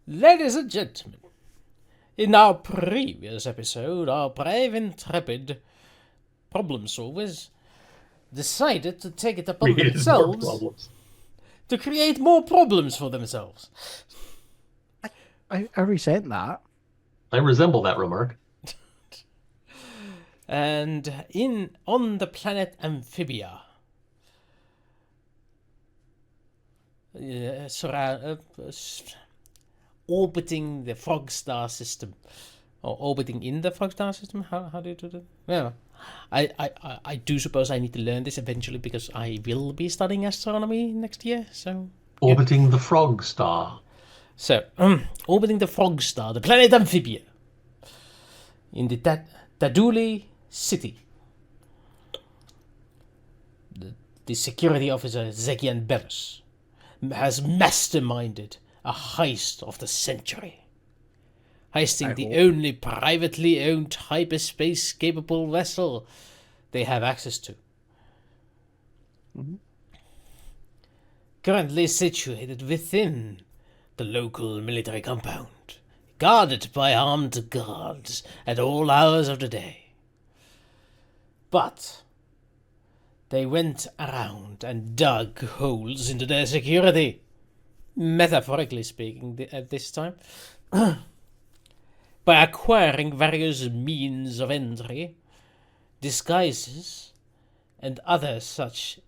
Ladies and gentlemen, in our previous episode, our brave, intrepid problem solvers decided to take it upon Created more themselves problems. to create more problems for themselves. I resent that. I resemble that remark. And on the planet Amphibia, orbiting the Frog Star system, or orbiting in the Frog Star system. How do you do that? Yeah, I do suppose I need to learn this eventually because I will be studying astronomy next year. So Orbiting the frog star. So, orbiting the Frog Star, the planet Amphibia, in the Taduli city. The security officer Xegian Bellos has masterminded a heist of the century. Heisting the only privately owned hyperspace-capable vessel they have access to. Mm-hmm. Currently situated within the local military compound, guarded by armed guards at all hours of the day. But they went around and dug holes into their security, metaphorically speaking at this time, by acquiring various means of entry, disguises, and other such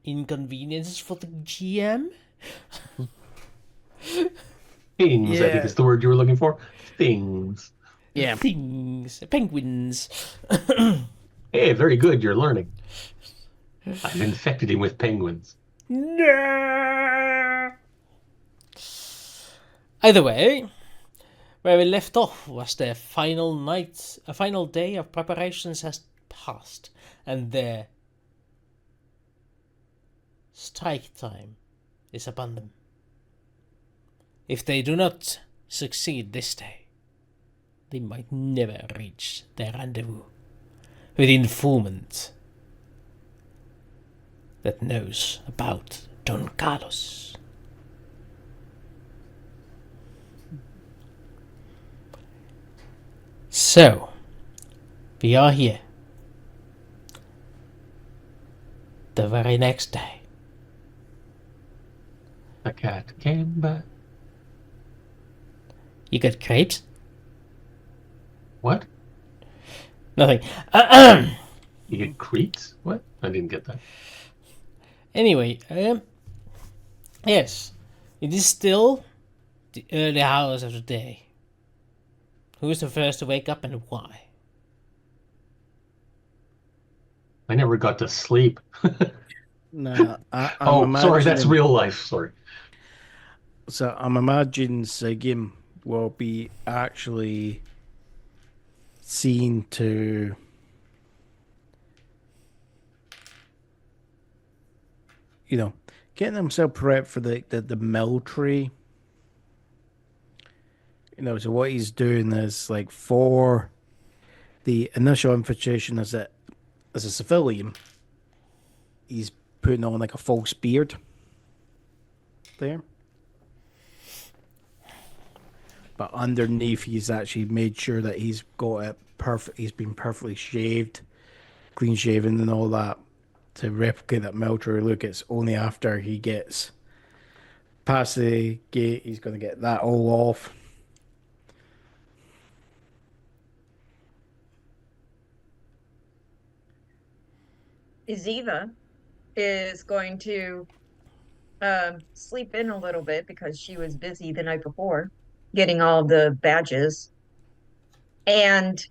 inconveniences for the GM. Things, I think is the word you were looking for. Things. Yeah. Things. Penguins. Hey, very good. You're learning. I've infected him with penguins. No. Either way, where we left off was their final night, a final day of preparations has passed, and their strike time is upon them. If they do not succeed this day, they might never reach their rendezvous with the informant that knows about Don Carlos. So, we are here. The very next day. A cat came back. You got crepes? What? Nothing. You get creeps? What? I didn't get that. Anyway, yes, it is still the early hours of the day. Who is the first to wake up and why? I never got to sleep. No, Sorry, that's real life. Sorry. So I'm imagining Xegian will be actually seen to getting himself prepped for the military. So what he's doing is like for the initial infiltration as a civilian, he's putting on like a false beard there. But underneath, he's actually made sure that he's got it perfect. He's been perfectly shaved, clean shaven, and all that to replicate that military look. It's only after he gets past the gate he's going to get that all off. Zeva is going to sleep in a little bit because she was busy the night before getting all the badges. And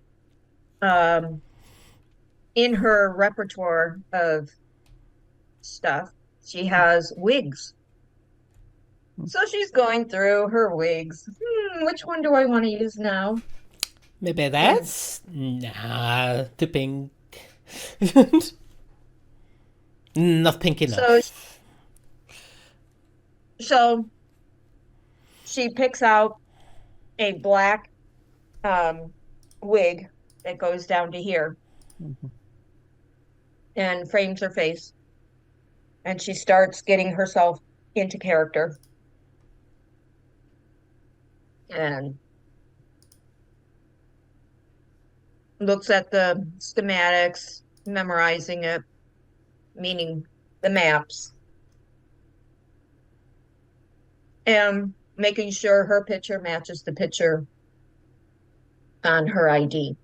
in her repertoire of stuff, she has wigs. So she's going through her wigs. Which one do I want to use now? Maybe that's too pink. Not pink enough. So she picks out a black wig that goes down to here and frames her face. And she starts getting herself into character. and looks at the schematics, memorizing it, meaning the maps, and making sure her picture matches the picture on her ID.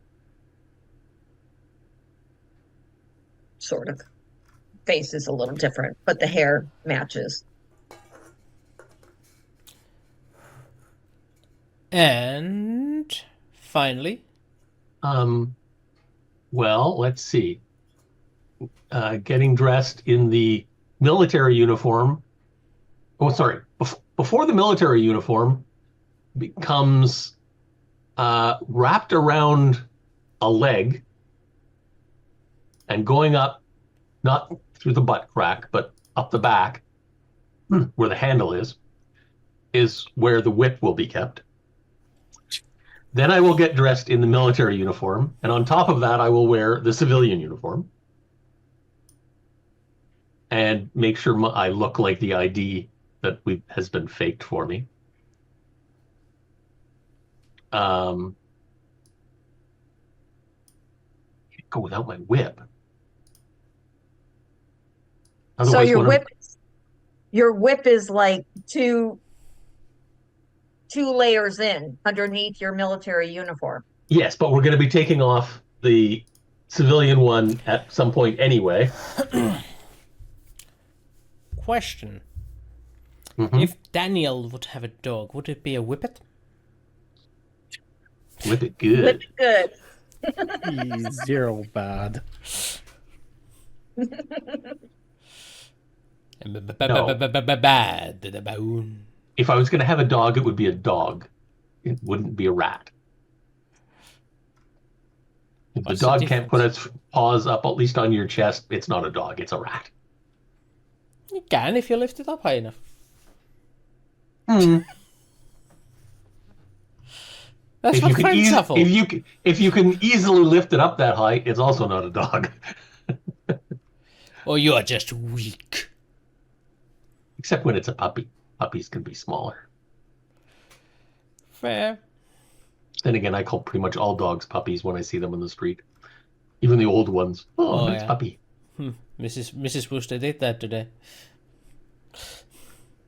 Sort of. Face is a little different, but the hair matches. And finally, well, let's see. Getting dressed in the military uniform. Oh, sorry. Before the military uniform becomes wrapped around a leg and going up, not through the butt crack, but up the back, where the handle is where the whip will be kept. Then I will get dressed in the military uniform, and on top of that, I will wear the civilian uniform and make sure I look like the ID that has been faked for me. Can't go without my whip. So Otherwise, your whip is like two layers in underneath your military uniform. Yes, but we're going to be taking off the civilian one at some point anyway. question. Mm-hmm. If Daniel would have a dog, would it be a whippet? Whip it good. Whip it good. He's zero bad. Bad. If I was going to have a dog, it would be a dog. It wouldn't be a rat. If the dog can't put its paws up, at least on your chest, it's not a dog, it's a rat. You can if you lift it up high enough. That's what friends are for. If you can easily lift it up that high, it's also not a dog. Or you are just weak. Except when it's a puppy. Puppies can be smaller. Fair. Then again, I call pretty much all dogs puppies when I see them on the street. Even the old ones. Oh, nice puppy. Mrs. Wooster did that today.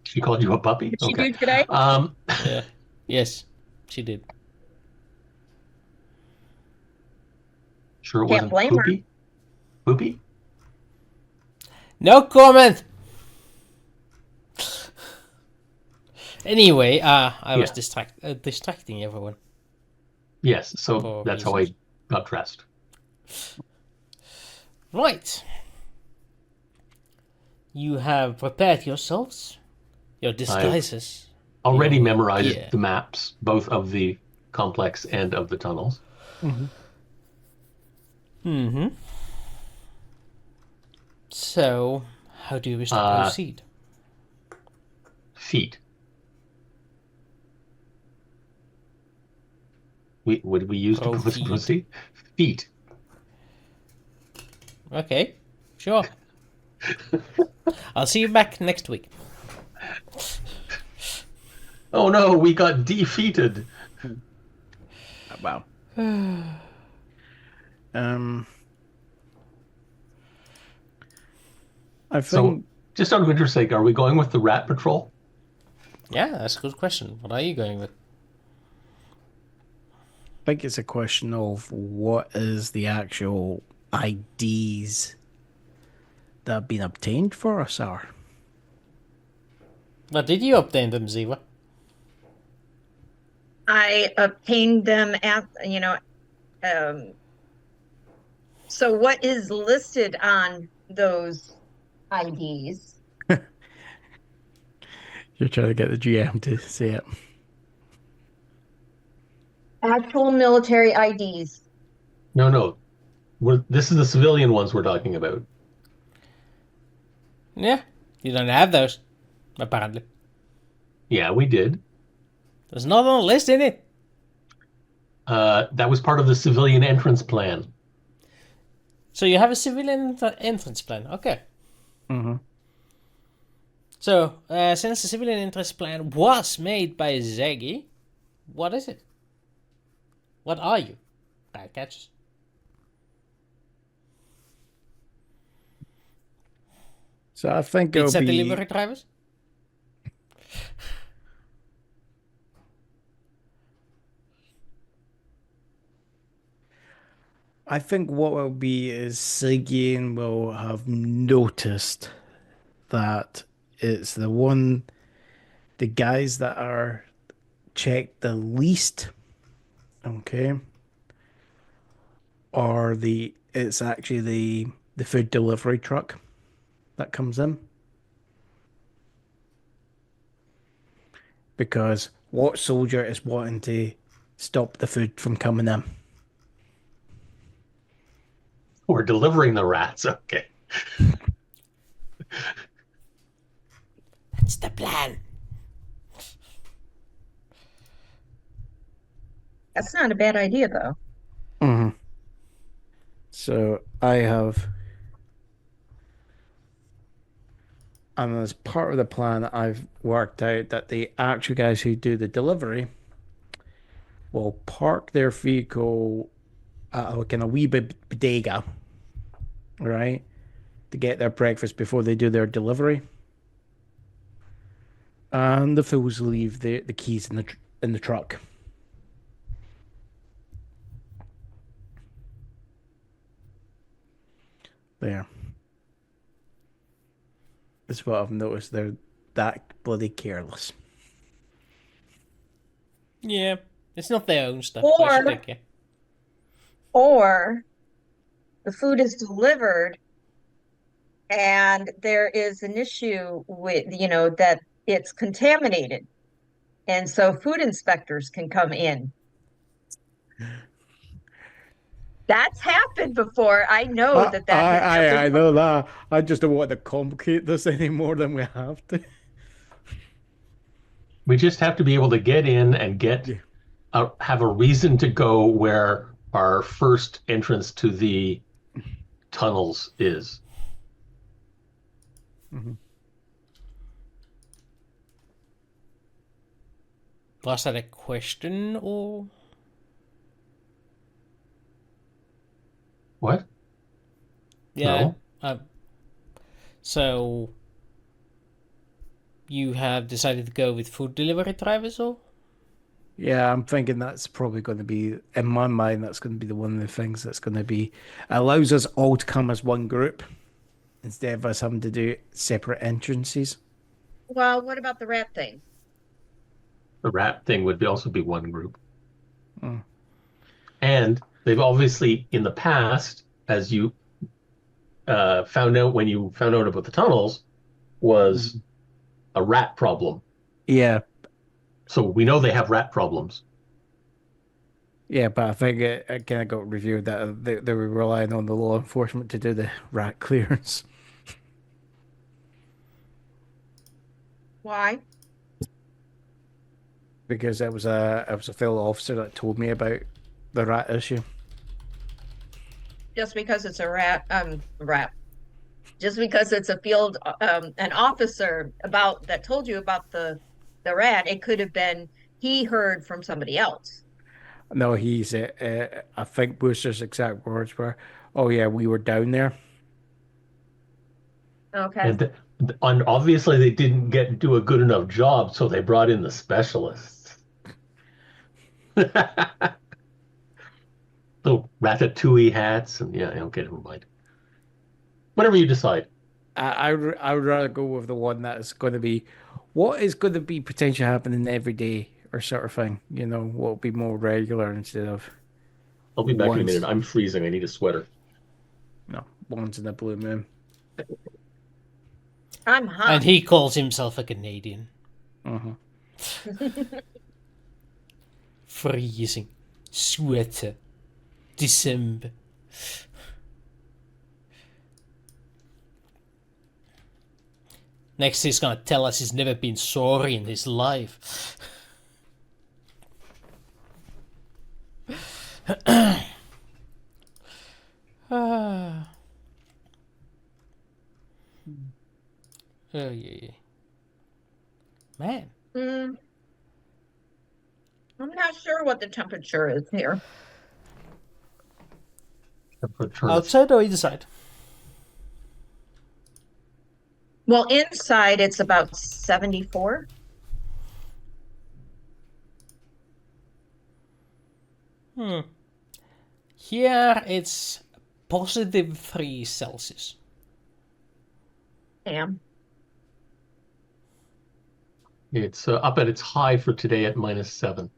She called you a puppy? Did she do today? Yeah. Yes, she did. Sure it Can't wasn't blame her. Poopy? Poopy? No comment! Anyway, I was distracting everyone. Yes, so For that's reasons. how I got dressed. Right. You have prepared yourselves, your disguises. Already memorized gear. the maps, both of the complex and of the tunnels. Mm-hmm. So, how do you wish to proceed? Feet. What did we use to proceed? Feet. Okay, sure. I'll see you back next week. Oh no, we got defeated. Wow. I think. So, just out of interest sake, are we going with the Rat Patrol? Yeah, that's a good question. What are you going with? I think it's a question of what is the actual IDs that have been obtained for us are. But did you obtain them, Zeva? I obtained them at, so what is listed on those IDs? You're trying to get the GM to say it. Actual military IDs. No. This is the civilian ones we're talking about. Yeah, you don't have those, apparently. Yeah, we did. There's not on the list in it. That was part of the civilian entrance plan. So you have a civilian entrance plan. Okay. Mm-hmm. So, since the civilian entrance plan was made by Xegi, What is it? What are you? Rat catchers. So I think it'll Pizza be. delivery drivers? I think what will be is Xegian will have noticed that it's the guys that are checked the least, okay, or it's actually the food delivery truck that comes in. Because what soldier is wanting to stop the food from coming in? We're delivering the rats. Okay. That's the plan. That's not a bad idea, though. Mm-hmm. So I have, and as part of the plan, I've worked out that the actual guys who do the delivery will park their vehicle at like in a wee bodega, right, to get their breakfast before they do their delivery. And the fools leave the keys in the truck. There. That's what I've noticed. They're that bloody careless. Yeah. It's not their own stuff. Why should they care? Or the food is delivered and there is an issue with, that it's contaminated. And so food inspectors can come in. That's happened before. I know that has happened. I know that. I just don't want to complicate this any more than we have to. We just have to be able to get in and Yeah. have a reason to go where our first entrance to the tunnels is. Mm-hmm. Was that a question or? What? Yeah. No. So you have decided to go with food delivery drivers, or? Yeah, I'm thinking that's probably going to be, in my mind, that's going to be the one of the things that's going to be allows us all to come as one group instead of us having to do separate entrances. Well, what about the rat thing? The rat thing would also be one group. Mm. And they've obviously, in the past, as you found out when you found out about the tunnels, was a rat problem. Yeah, So we know they have rat problems. yeah, but I think it kind of got reviewed that they were relying on the law enforcement to do the rat clearance. Why? Because it was a fellow officer that told me about the rat issue. Just because it's a rat. Just because it's a field, an officer that told you about the rat, it could have been he heard from somebody else. No, I think Wooster's exact words were, "Oh yeah, we were down there." Okay. And obviously they didn't do a good enough job, so they brought in the specialists. Little ratatouille hats, and yeah, okay, never mind. Whatever you decide. I would rather go with the one that is going to be, what is going to be potentially happening every day or sort of thing. You know, what will be more regular instead of I'll be back in a once, minute. I'm freezing. I need a sweater. once in a blue moon. I'm hot. And he calls himself a Canadian. Uh-huh. Freezing. Sweater. December. Next he's gonna tell us he's never been sorry in his life. Oh yeah. Man. I'm not sure what the temperature is here. Outside or inside? Well, inside it's about 74. Here it's positive 3 Celsius. Damn. It's up at its high for today at -7,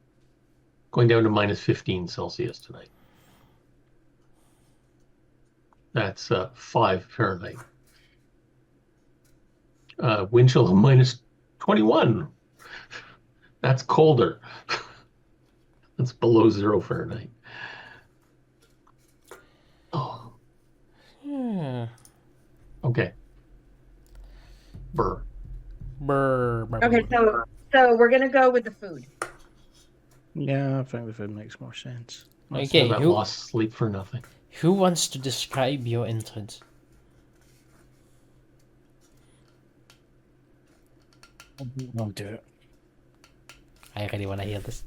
going down to -15 Celsius tonight. That's 5 Fahrenheit. Wind chill of -21. That's colder. That's below 0 Fahrenheit. Oh. Yeah. Okay. Burr. Okay, so we're gonna go with the food. Yeah, I think the food makes more sense. Okay, That lost sleep for nothing. who wants to describe your entrance? I'll do it. I really want to hear this.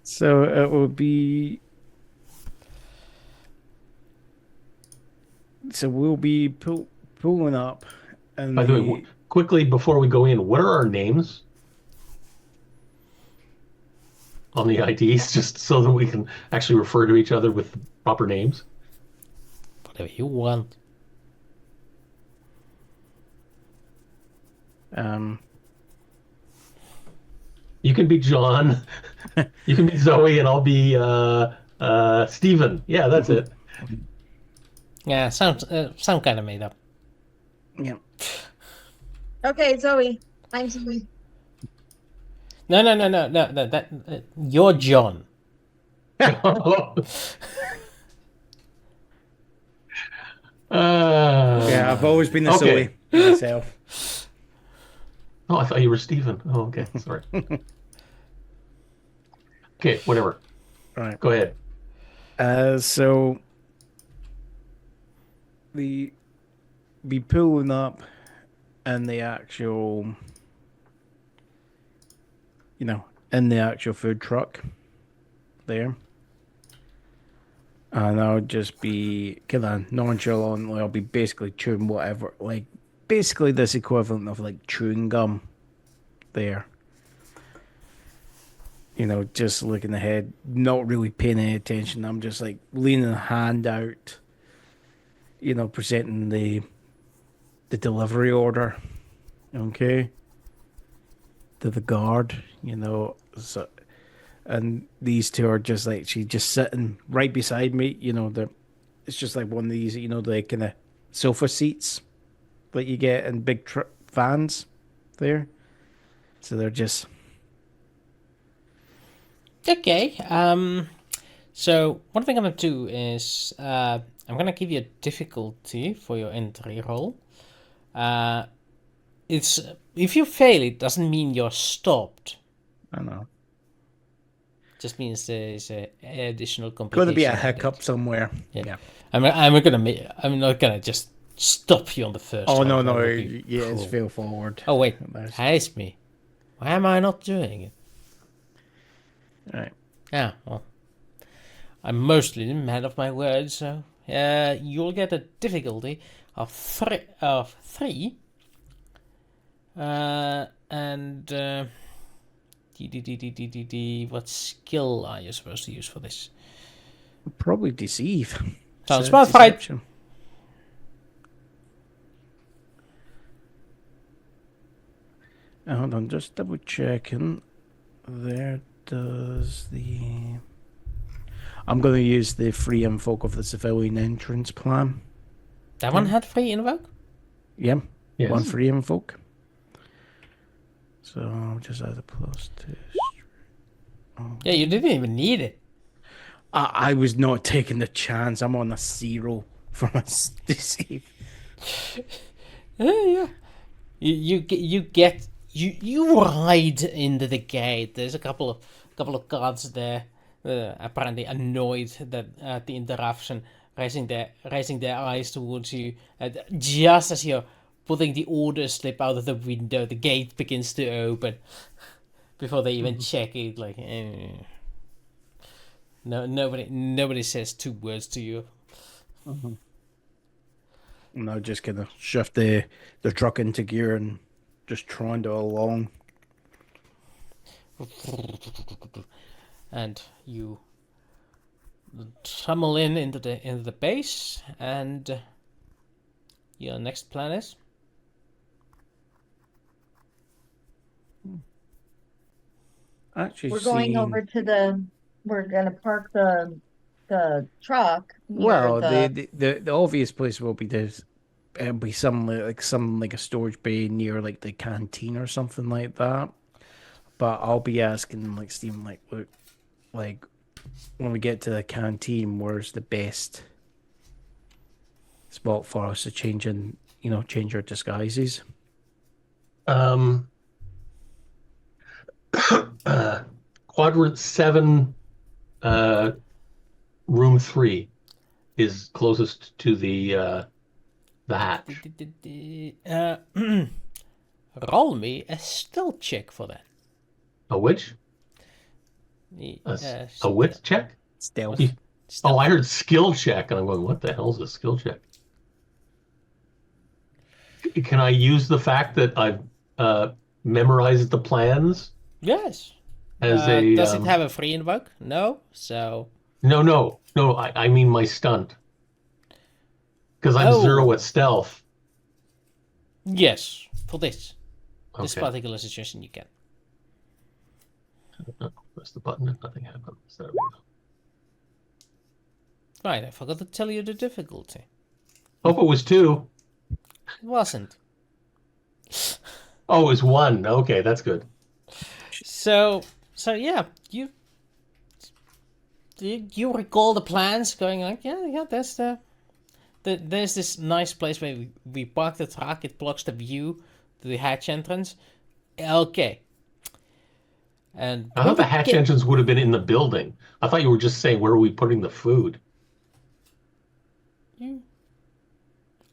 So it will be. So we'll be pulling up, and By the way, quickly before we go in, what are our names on the IDs, just so that we can actually refer to each other with the proper names? Whatever you want. You can be John, you can be Zoe, and I'll be Stephen. Yeah, that's it. Yeah, sound kind of made up. yeah. Okay, Zoe. I'm Zoe. No. That you're John. Yeah, I've always been the Okay. Zoe myself. Oh, I thought you were Stephen. Oh, okay. Sorry. Okay, whatever. Right. Go ahead. So be pulling up in the actual, in the actual food truck there. And I'll just be kind of nonchalantly, I'll be basically chewing whatever, like basically this equivalent of like chewing gum there. Just looking ahead, not really paying any attention. I'm just like leaning a hand out, presenting the delivery order, okay, to the guard, so, and these two are just like, she's just sitting right beside me, it's just like one of these, the kind of sofa seats that you get in big vans there. So they're just... Okay. So one thing I'm gonna do is I'm gonna give you a difficulty for your entry roll. It's if you fail, it doesn't mean you're stopped. I know. Just means there's an additional Going complication. to be a hiccup somewhere. Yeah. I'm not gonna just stop you on the first. Oh roll. no, That would be it's cruel. fail forward. Oh wait, Nice. heist me. Why am I not doing it? Right. Yeah, well, I'm mostly the man of my word, so you'll get a difficulty of three. And what skill are you supposed to use for this? Probably deceive. Sounds about right. Deception. Hold on, just double checking. There does the... I'm going to use the free invoke of the civilian entrance plan. That one had free invoke? Yeah, Yes. one free invoke. So I'll just add a +2. Yeah, you didn't even need it. I was not taking the chance. I'm on a 0 from a deceive. Yeah. You ride into the gate. There's a couple of guards there, apparently annoyed that at the interruption, raising their eyes towards you. Just as you're putting the order slip out of the window, the gate begins to open, before they even check it. Like, no, nobody says 2 words to you. And I'll just kind of shift the truck into gear and just trundle along. And you tumble into the base, and your next plan is. Actually, We're going over to we're gonna park the truck near well, the the obvious place will be this. It'll be some like a storage bay near like the canteen or something like that. But I'll be asking like Stephen, like, look, like when we get to the canteen, where's the best spot for us to change our disguises? Quadrant 7, room 3 is closest to the hatch. Roll me a stealth check for that. A which? A wit check? Stealth. Oh, I heard skill check, and I'm going, what the hell is a skill check? Can I use the fact that I've memorized the plans? Yes. As does it have a free invoke? No. So. No. I mean my stunt. Because I'm 0 at stealth. Yes, for this Okay. particular situation, you can. Press the button and nothing happens. There we go. Right, I forgot to tell you the difficulty. Hope it was 2. It wasn't. Oh, it was 1. Okay, that's good. So yeah, you recall the plans going like, yeah, there's there's this nice place where we park the truck. It blocks the view to the hatch entrance. Okay. And I thought the hatch entrance would have been in the building. I thought you were just saying, where are we putting the food?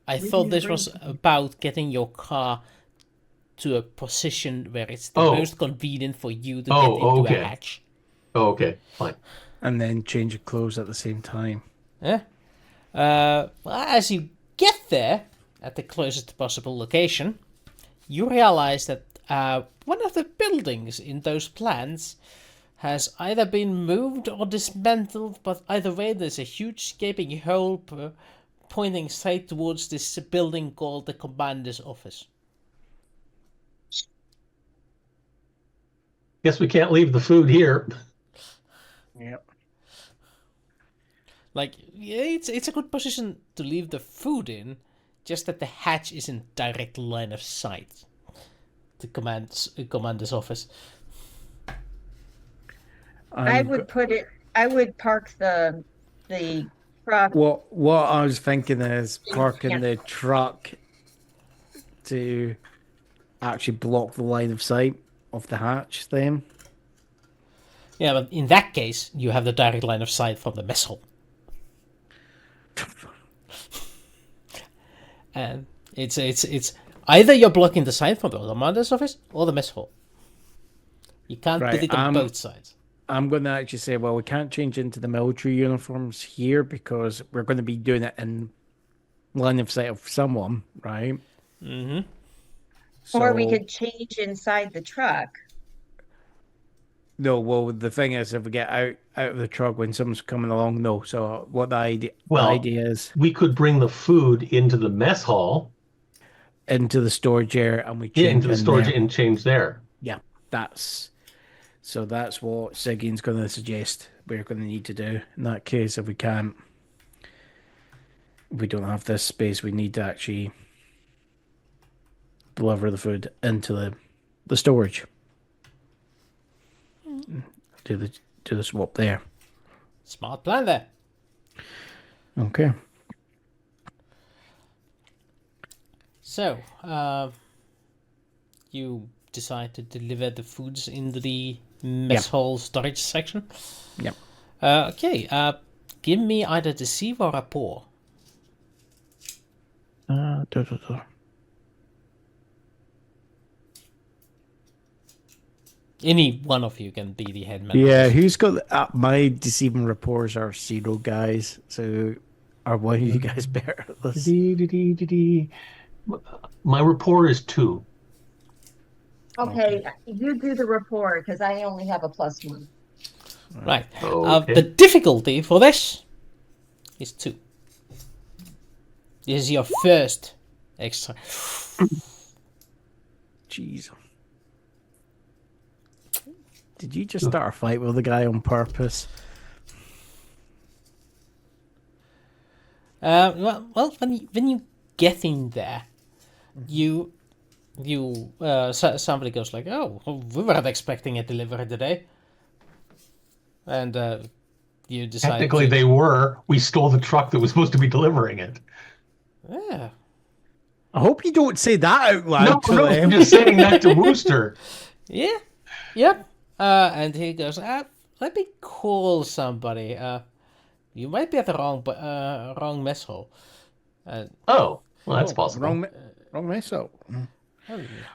I thought this was about getting your car to a position where it's the most convenient for you to get into a hatch. Oh, okay, fine. And then change your clothes at the same time. Yeah. Well, as you get there, at the closest possible location, you realize that one of the buildings in those plans has either been moved or dismantled, but either way there's a huge gaping hole pointing straight towards this building called the Commander's office. Guess we can't leave the food here. Yep. Like, yeah, it's a good position to leave the food in, just that the hatch is in direct line of sight. The commander's office. I would park the truck. What I was thinking is parking the truck to actually block the line of sight of the hatch then. Yeah, but in that case, you have the direct line of sight from the mess hall. And it's either you're blocking the sight from the commander's office or the mess hall. You can't put it on both sides. I'm going to actually say, well, we can't change into the military uniforms here because we're going to be doing it in line of sight of someone, right? Mm-hmm. So, or we could change inside the truck. No, well, the thing is, if we get out of the truck when someone's coming along, no. So what the idea is, we could bring the food into the mess hall, into the storage area, and we change into the storage there. and change there. Yeah, that's what Xegian's going to suggest we're going to need to do in that case. If we don't have this space, we need to actually deliver the food into the storage. Do the swap there. Smart plan there. Okay. So, you decide to deliver the foods into the mess hall storage section? Yep. Okay, give me either deceive or rapport. Any one of you can be the head man. Yeah, who's got my deceiving reports are 0 guys. So are one of you guys better at this? My rapport is 2. Okay, you do the report because I only have a +1. Right. Okay. The difficulty for this is 2. This is your first extra. Jeez. Did you just start a fight with the guy on purpose? Well, when you get in there, somebody goes like, "Oh, we weren't expecting a delivery today," and you decide. Technically, they were. We stole the truck that was supposed to be delivering it. Yeah. I hope you don't say that out loud to No, them. I'm just saying that to Wooster. Yeah. Yep. And he goes, "Let me call somebody. You might be at the wrong mess hall." Oh, well, that's possible. Wrong mess up.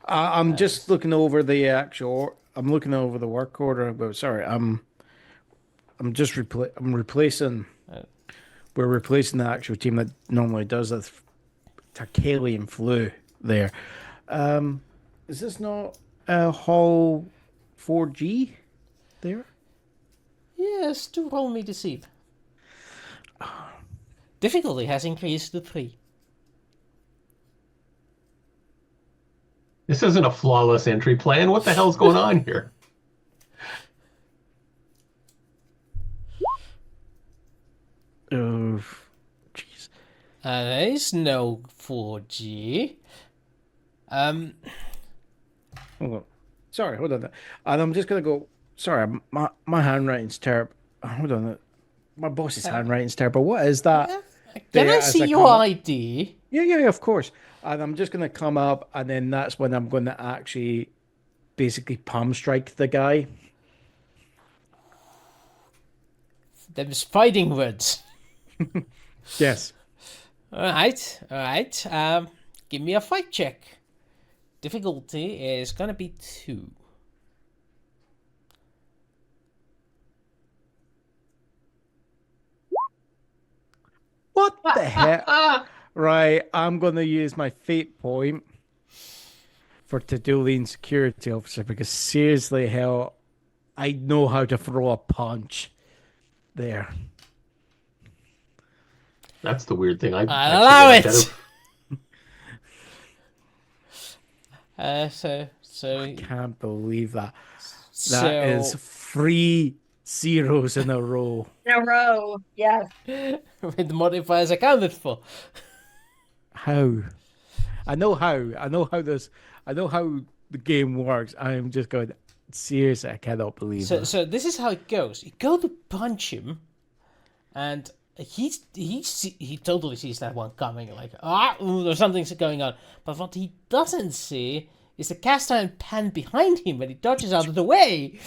I'm just looking over the I'm looking over the work order. But sorry, I'm replacing. We're replacing the actual team that normally does that. Tarkalian flu there. Is this not Hall 4G there? Yes, to roll me deceive. Difficulty has increased to 3. This isn't a flawless entry plan. What the hell's going on here? Oh, jeez. There is no 4G. Hold on. Sorry, hold on. And I'm just gonna go. Sorry, my handwriting's terrible. Hold on. My boss's handwriting's terrible. What is that? Can I see your ID? Yeah, of course. And I'm just gonna come up, and then that's when I'm gonna actually, basically palm strike the guy. Them's fighting words. Yes. All right. Give me a fight check. Difficulty is gonna be 2. What the heck? Right, I'm gonna use my fate point for Tadulian security officer because seriously, hell, I know how to throw a punch. There. That's the weird thing. I'll allow it. I can't believe that. That is 3 zeros in a row. In a row, yes. With modifiers accounted for. How? I know how. I know how the game works. I'm just going. Seriously, I cannot believe it. So this is how it goes. You go to punch him, and he totally sees that one coming. Like there's something going on. But what he doesn't see is the cast iron pan behind him when he dodges out of the way.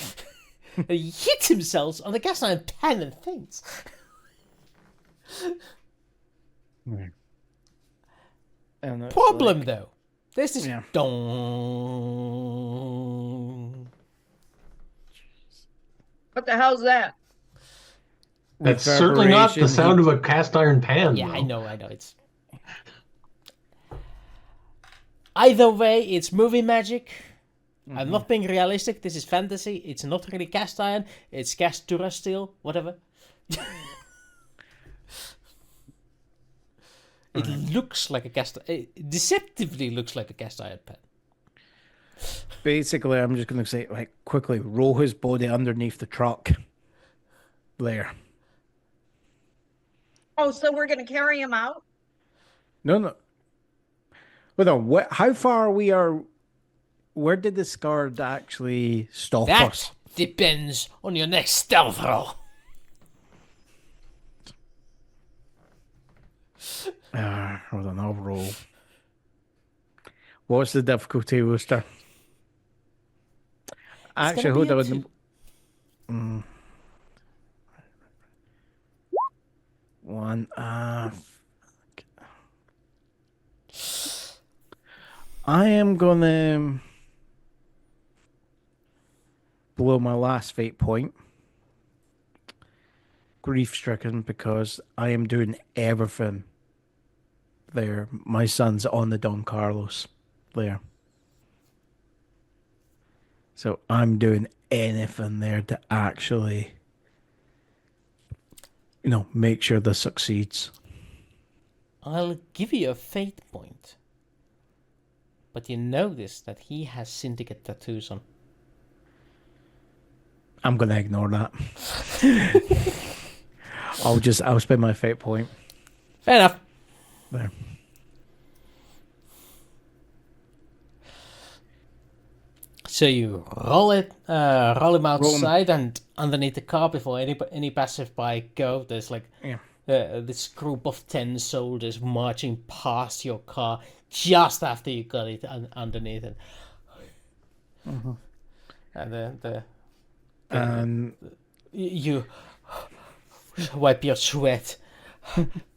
And he hits himself on the cast iron pan and faints. Problem though, there's this dong. What the hell's that? That's certainly not the sound of a cast iron pan. Yeah, though. I know. It's either way, it's movie magic. I'm not being realistic. This is fantasy. It's not really cast iron. It's cast durasteel, whatever. It looks like a it deceptively looks like a cast iron pan. Basically, I'm just going to say, like, quickly roll his body underneath the truck. There. Oh, so we're gonna carry him out? No. Hold on. How far we are? Where did the scar actually stop us? That depends on your next stealth roll. Hold on, I'll roll. What's the difficulty, Wooster? Actually, hold on. One. I am gonna. below my last fate point. Grief-stricken because I am doing everything there. My son's on the Don Carlos there. So I'm doing anything there to actually, make sure this succeeds. I'll give you a fate point. But you notice that he has syndicate tattoos on. I'm gonna ignore that. I'll spend my fate point. Fair enough. There. So you roll him outside and underneath the car before any passerby go. There's like this group of 10 soldiers marching past your car just after you got it underneath it. And you wipe your sweat,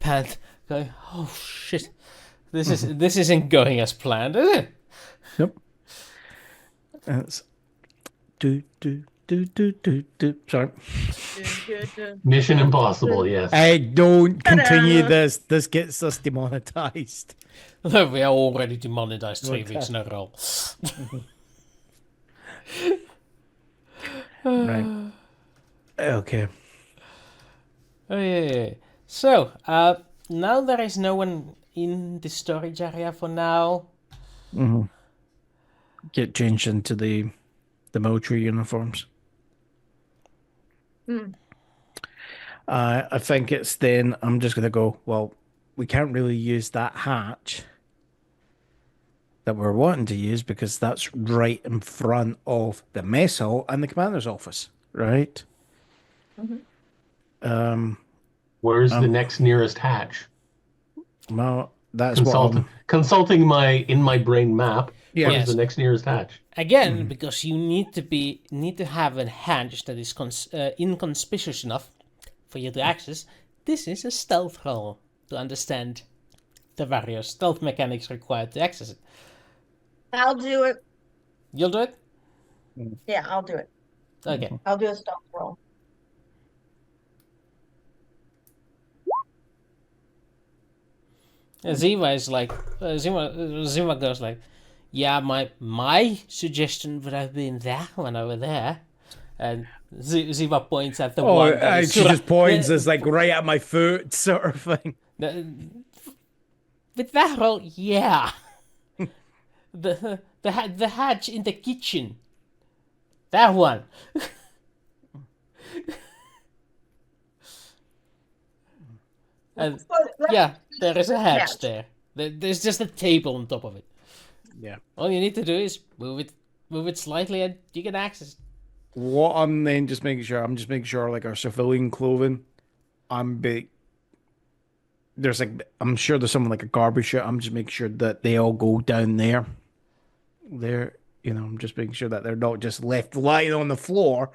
pant, going, oh shit, this isn't going as planned, is it? Yep. It's Sorry. Mission Impossible, yes. I don't continue this. This gets us demonetized. We are already demonetized 3 weeks in a row. Right. Okay. Oh, yeah. So, now there is no one in the storage area for now. Mm-hmm. Get changed into the military uniforms. I think it's then I'm just going to go, well, we can't really use that hatch that we're wanting to use because that's right in front of the mess hall and the commander's office, right? Where's the next nearest hatch? Well, that's what consulting my brain map. Yeah. Where's the next nearest hatch? Again, because you need to have a hatch that is inconspicuous enough for you to access. This is a stealth roll to understand the various stealth mechanics required to access it. I'll do it. You'll do it? Yeah, I'll do it. Okay. I'll do a stealth roll. Zeva is like, Zeva goes like, yeah, my suggestion would have been that one over there. And Zeva points at the one. And she just points as like right at my foot, sort of thing. With that roll, yeah. the hatch in the kitchen. That one. And yeah, there is a hatch there. There's just a table on top of it. Yeah. All you need to do is move it slightly, and you can access it. What I'm then just making sure, like our civilian clothing, there's like, I'm sure there's something like a garbage chute. I'm just making sure that they all go down there. I'm just making sure that they're not just left lying on the floor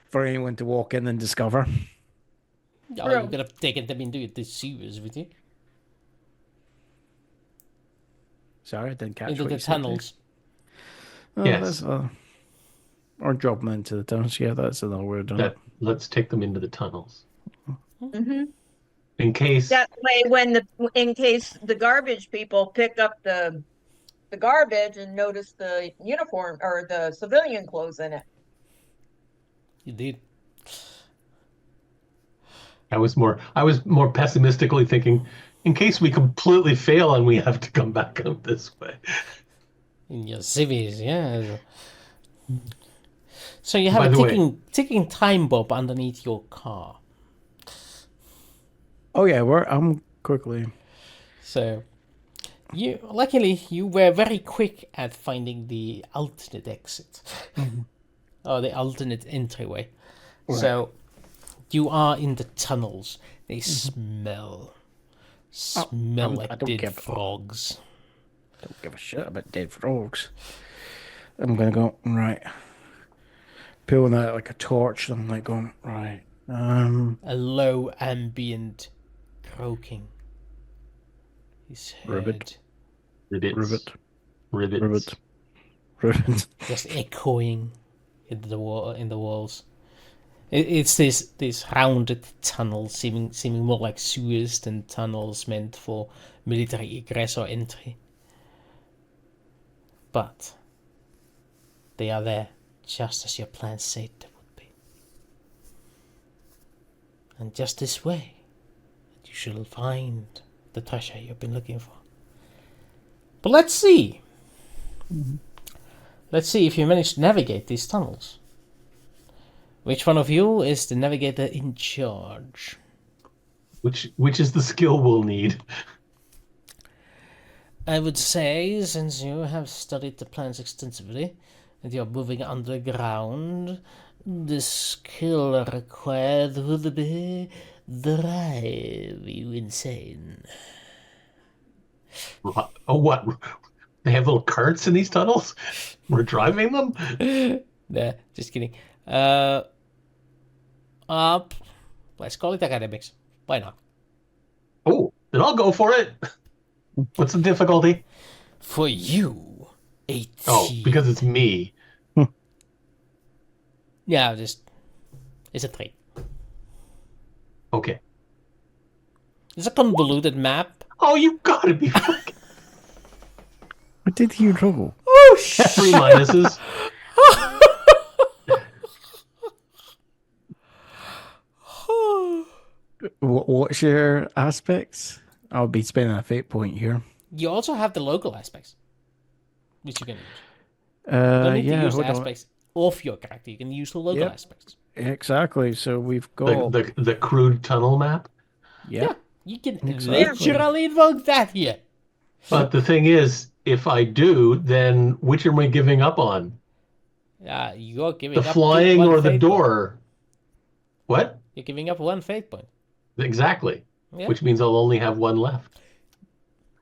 for anyone to walk in and discover. Oh, you're gonna take them into the sewers with you. Sorry, I didn't catch into what the you said tunnels. there. Yes. Or drop them into the tunnels. Yeah, that's another way of doing it. Let's take them into the tunnels. Mm-hmm. In case That way, in case the garbage people pick up the garbage and notice the uniform or the civilian clothes in it. You did. I was more pessimistically thinking, in case we completely fail and we have to come back out this way. In your civvies, yeah. So you have a ticking time bomb underneath your car. Oh yeah, I'm quickly. So luckily you were very quick at finding the alternate exit. Or the alternate entryway. Right. So you are in the tunnels. They smell like dead frogs. Don't give a shit about dead frogs. I'm gonna go right, pulling out like a torch. I'm like going right. A low ambient croaking is heard. Ribbit. Just echoing in the walls. It's this rounded tunnel, seeming more like sewers than tunnels meant for military egress or entry. But they are there, just as your plans said they would be. And just this way, you shall find the treasure you've been looking for. But let's see. Let's see if you manage to navigate these tunnels. Which one of you is the navigator in charge? Which is the skill we'll need? I would say, since you have studied the plans extensively, and you're moving underground, the skill required would be drive you insane. Oh, what? They have little carts in these tunnels? We're driving them? Nah, just kidding. Let's call it academics. Why not? Oh, then I'll go for it. What's the difficulty? For you, 18. Oh, because it's me. Yeah, it's a 3. Okay. It's a convoluted map. Oh, you gotta be fucking... What did you roll? Oh, 3 minuses. What's your aspects? I'll be spending a fate point here. You also have the local aspects, which you can use. You don't need to use the aspects of your character. You can use the local aspects. Exactly. So we've got The crude tunnel map. Yeah, you can literally invoke that here. But the thing is, if I do, then which am I giving up on? You're giving The up flying one or the fate door? point. What? You're giving up 1 fate point. Exactly. Yeah. Which means I'll only have 1 left.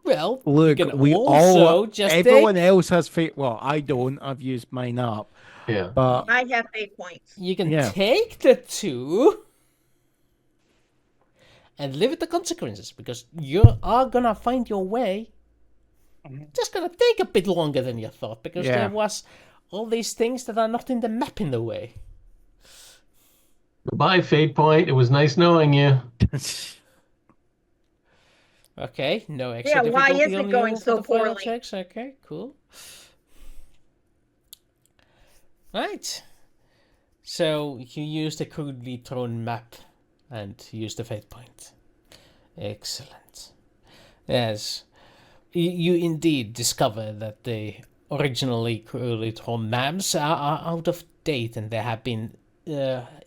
Well, look. you can We also all just everyone take... else has fate. Well, I don't. I've used mine up. Yeah. But I have fate points. You can take the 2 and live with the consequences, because you are gonna find your way. Just gonna take a bit longer than you thought, because there was all these things that are not in the map in the way. Goodbye, Fate Point. It was nice knowing you. Okay, no extra difficulty why is on it you going for so the final poorly? checks. Okay, cool. Right. So you use the crudely thrown map and use the fate point. Excellent. Yes. You indeed discover that the originally crudely thrown maps are out of date, and there have been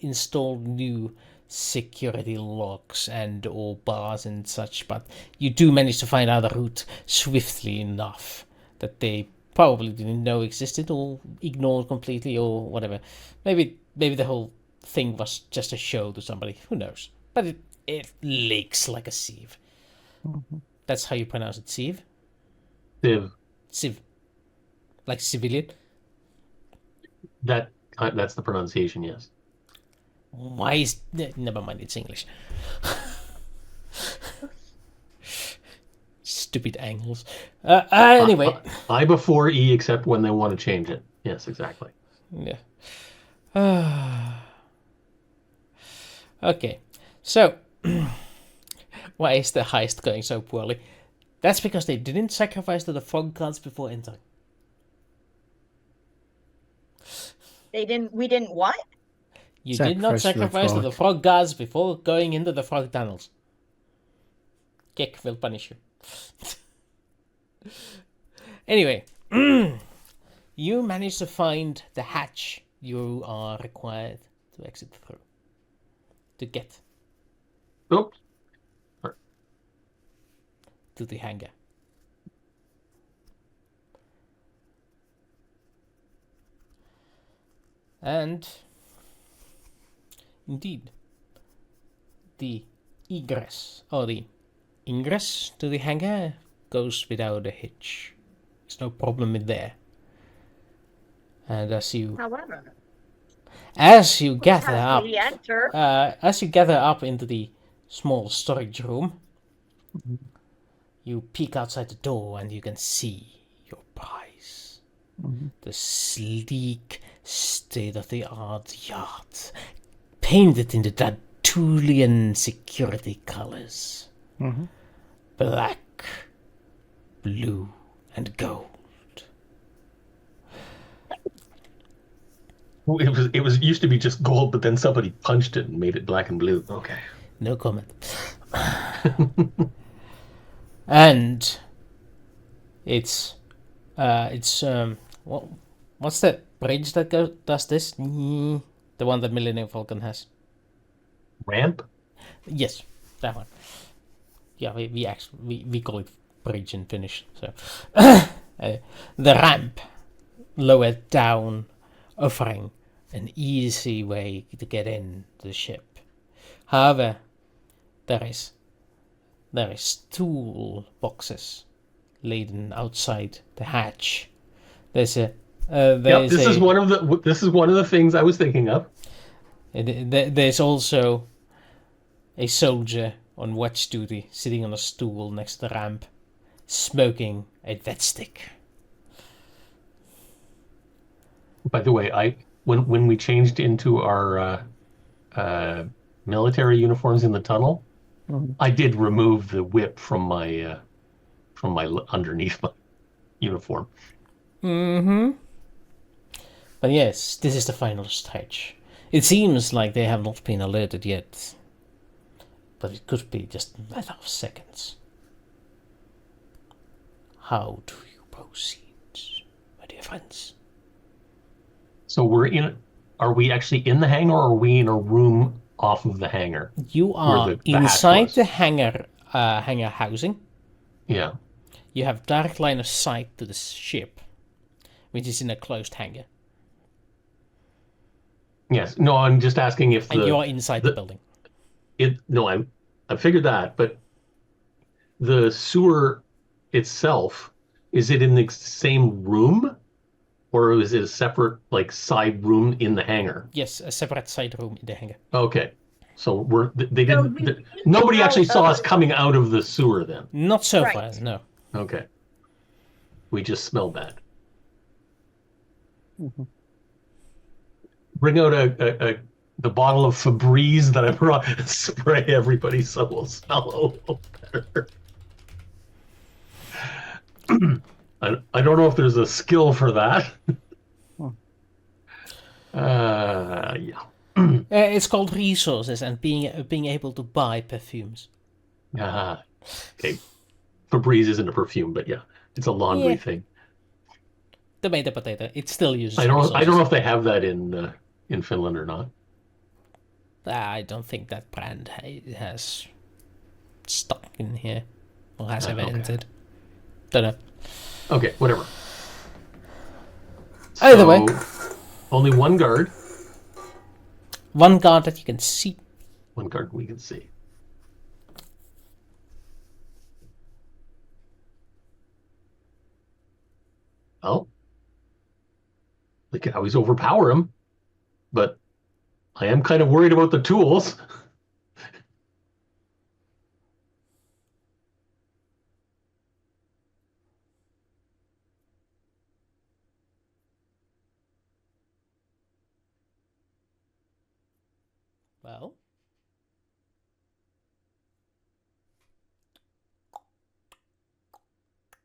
installed new security locks and or bars and such, but you do manage to find out the route swiftly enough that they probably didn't know existed or ignored completely or whatever. Maybe the whole thing was just a show to somebody. Who knows? But it leaks like a sieve. Mm-hmm. That's how you pronounce it, sieve? Sieve. Like civilian? That's the pronunciation, yes. Why is... Never mind, it's English. Stupid angles. Anyway. I before E, except when they want to change it. Yes, exactly. Yeah. Okay. So, why is the heist going so poorly? That's because they didn't sacrifice to the frog gods before entering. We didn't what? You did not sacrifice to the frog gods before going into the frog tunnels. Kick will punish you. Anyway, you managed to find the hatch you are required to exit through. To get. Oops. To the hangar. And indeed, the egress or the ingress to the hangar goes without a hitch. There's no problem in there. And as you gather up into the small storage room, you peek outside the door and you can see your prize. The sleek, state-of-the-art yacht, painted in the Tertullian security colors. Mm-hmm. Black, blue, and gold. It was used to be just gold, but then somebody punched it and made it black and blue. Okay. No comment. And it's what's that bridge that does this? The one that Millennium Falcon has. Ramp? Yes, that one. Yeah, we call it bridge in Finnish. So the ramp lowered down, offering an easy way to get in the ship. However, there is tool boxes laden outside the hatch. This is one of the things I was thinking of. There's also a soldier on watch duty sitting on a stool next to the ramp, smoking a vet stick. By the way, when we changed into our military uniforms in the tunnel, I did remove the whip from my underneath my uniform. Mm-hmm. But yes, this is the final stage. It seems like they have not been alerted yet, but it could be just a matter of seconds. How do you proceed, my dear friends? So are we actually in the hangar, or are we in a room off of the hangar? You are inside the hangar housing. Yeah. You have direct line of sight to the ship, which is in a closed hangar. Yes. No, I'm just asking if and you are inside the building. I figured that, but the sewer itself, is it in the same room, or is it a separate side room in the hangar? Yes, a separate side room in the hangar. Okay. So nobody actually saw us coming out of the sewer then. Not so far, no. Okay. We just smelled that. Mm-hmm. Bring out the bottle of Febreze that I brought. Spray everybody so we'll smell a little better. I don't know if there's a skill for that. Yeah. It's called resources and being able to buy perfumes. Okay. Febreze isn't a perfume, but yeah, it's a laundry thing. Tomato, potato. It still uses. I don't know if they have that in Finland or not. I don't think that brand has stock in here or has ever entered. Don't know. Okay, whatever. Either way, only one guard. One guard that you can see. One guard we can see. Well, they can always overpower him, but I am kind of worried about the tools. Well,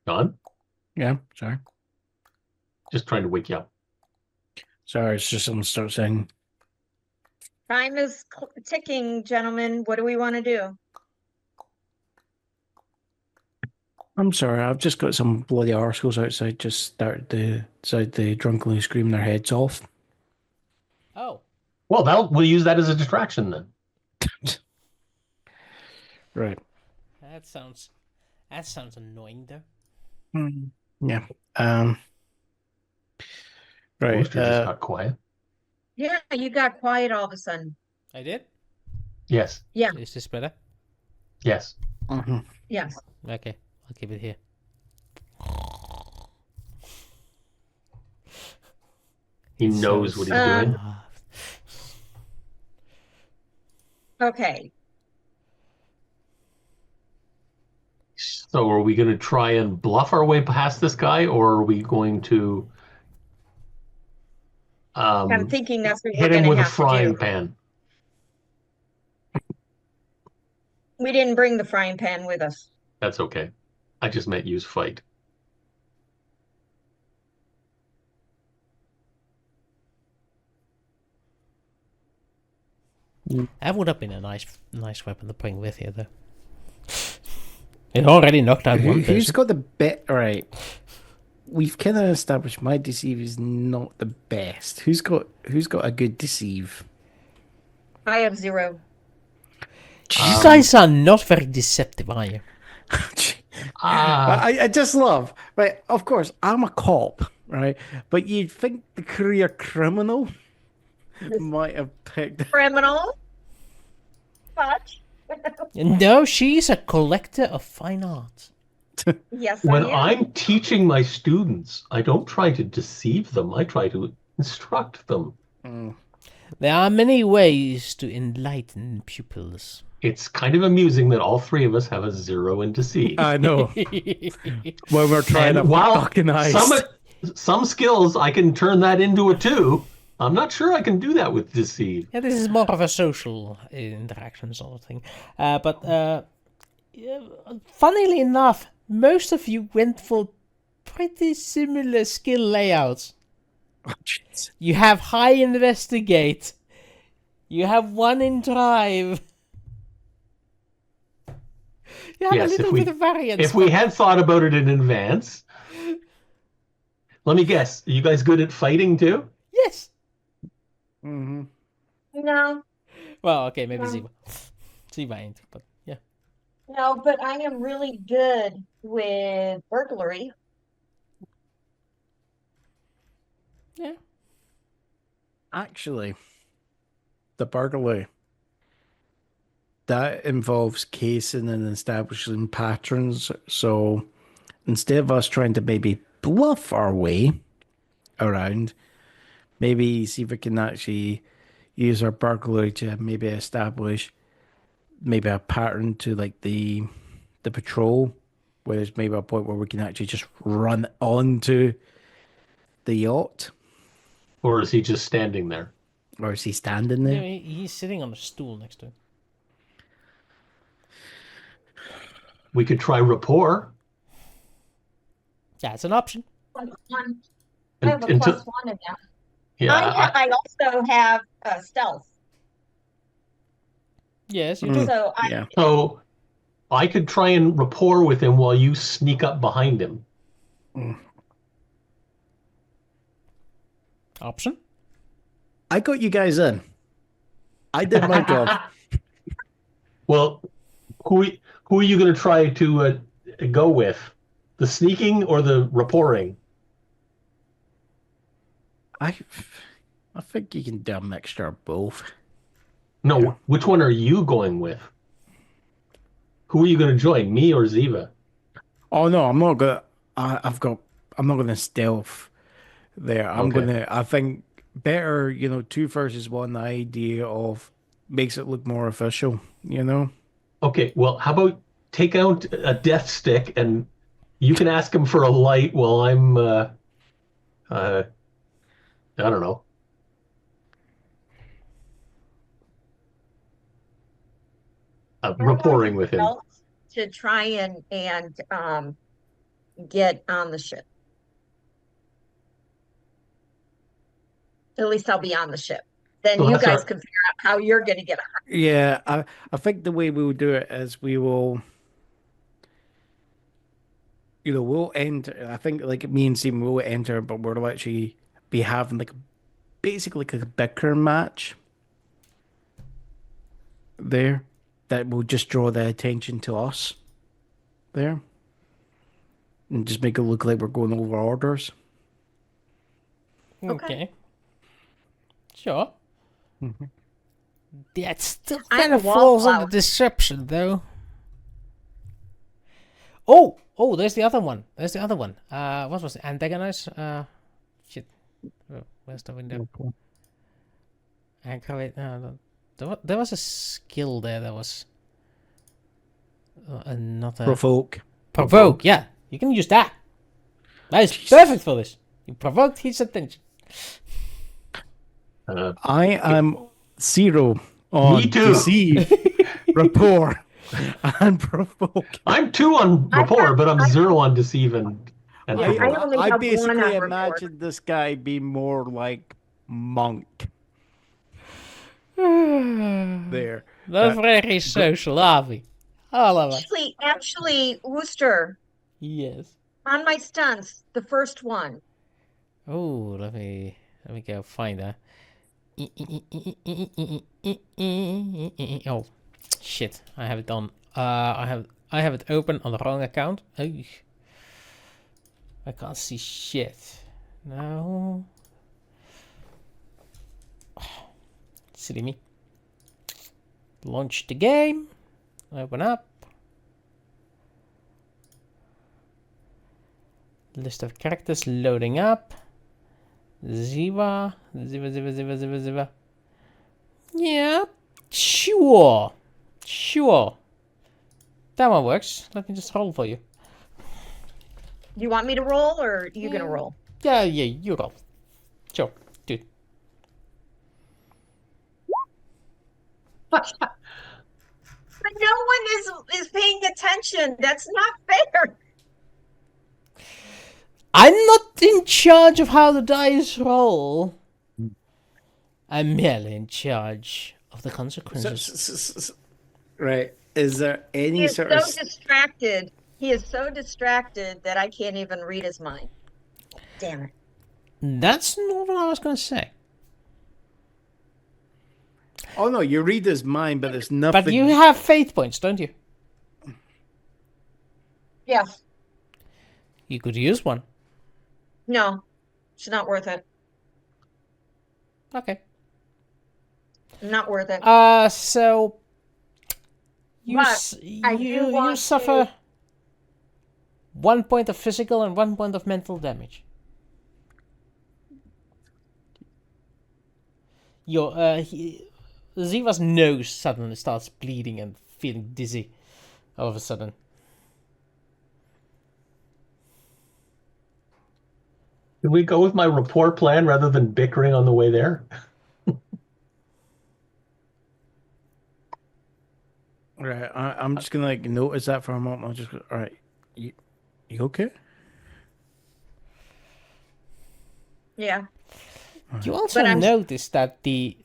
John? Yeah, sorry. Just trying to wake you up. Sorry, it's just someone start saying. Time is ticking, gentlemen. What do we want to do? I'm sorry, I've just got some bloody arseholes outside just started to drunkenly scream their heads off. Oh. Well, we'll use that as a distraction then. Right. That sounds annoying though. Yeah. Right. Wooster just got quiet. Yeah, you got quiet all of a sudden. I did? Yes. Yeah. Is this better? Yes. Mm-hmm. Yes. Okay, I'll keep it here. He knows what he's doing. Okay. So are we going to try and bluff our way past this guy, or are we going to I'm thinking that's what we're hit him going with to a have to frying do. pan. We didn't bring the frying pan with us. That's okay. I just meant use fight. That would have been a nice weapon to bring with you, though. It already knocked out one Who's person. got the bit right? We've kind of established my deceive is not the best. Who's got a good deceive? I have 0. You guys are not very deceptive, are you? I just love, right? Of course, I'm a cop, right? But you'd think the career criminal might have picked. Criminal? Fudge? No, she's a collector of fine art. Yes, When I am. I'm teaching my students, I don't try to deceive them. I try to instruct them. There are many ways to enlighten pupils. It's kind of amusing that all three of us have a 0 in deceive. I know. When we're trying And to while fucking heist. some skills I can turn that into a 2, I'm not sure I can do that with deceive. Yeah, this is more of a social interaction sort of thing. But funnily enough, most of you went for pretty similar skill layouts. Oh, jeez. You have high investigate. You have 1 in drive. You have Yes, a little bit of variance. If we had thought about it in advance. Let me guess. Are you guys good at fighting too? Yes. Mm-hmm. No, Well, okay, maybe No. Zeva. Zeva ain't, but yeah. no, but I am really good with burglary. Yeah. Actually, the burglary that involves casing and establishing patterns. So instead of us trying to maybe bluff our way around, maybe see if we can actually use our burglary to maybe establish maybe a pattern to like the patrol, where there's maybe a point where we can actually just run onto the yacht, Or is he just standing there? or is he standing Yeah, there? he's sitting on a stool next to him. We could try rapport. Yeah, it's an option. I have a until- +1 in that. Yeah, I also have stealth. Yes, you do. So Yeah. so I could try and rapport with him while you sneak up behind him. Option. I got you guys in. I did my job. Well, who are you going to try to go with? The sneaking or the rapporting? I think you can do a mixture of both. No, Yeah. which one are you going with? Who are you going to join, me or Zeva? Oh no, I'm not gonna. I'm not gonna stealth there. I'm Okay. gonna. I think better. 2 versus 1. The idea of makes it look more official. Okay, well, how about take out a death stick and you can ask him for a light while I'm, I don't know. Rapporting with him. to try and get on the ship. At least I'll be on the ship. Then So you that's guys our- can figure out how you're going to get on. Yeah. I think the way we will do it is we will. We'll enter. I think like me and Sim will enter, but we'll actually be having basically like a bicker match there that will just draw the attention to us there and just make it look like we're going over orders. Okay. Sure. That still I'm kind a of falls wallflower. under deception, though. Oh, there's the other one. What was it? Antagonize? Shit. Oh, where's the window? Aggravate. No. There was a skill there that was another. Provoke. Yeah, you can use that. That is perfect for this. You provoked his attention. I am 0 on Me too. deceive, rapport, and provoke. I'm 2 on rapport, but I'm 0 on deceive and Yeah, provoke. I only I have one basically on rapport. imagined this guy being more like Monk there. Not very social, are we? All of us. Actually, Wooster, Yes. on my stunts, the first one. Oh, let me go find that. Oh, shit! I have it on. I have it open on the wrong account. Oh, I can't see shit. No. Silly me. Launch the game. Open up. List of characters loading up. Zeva. Yeah, sure. That one works. Let me just roll for you. Do you want me to roll or are you gonna roll? Yeah, you roll. Sure, dude. But no one is paying attention. That's not fair. I'm not in charge of how the dice roll. I'm merely in charge of the consequences. Right. Is there He any is sort so of distracted. He is so distracted that I can't even read his mind. Damn it. That's not what I was going to say. Oh no, you read his mind, but there's nothing. But you have faith points, don't you? Yes. You could use one. No. It's not worth it. Okay. Not worth it. So you But I do you want suffer 1 point of physical and 1 point of mental damage. Your Ziva's nose suddenly starts bleeding and feeling dizzy all of a sudden. Can we go with my rapport plan rather than bickering on the way there? Right. I'm just gonna like notice that for a moment. I'm just all right. You okay? Yeah. You also But I'm- notice that the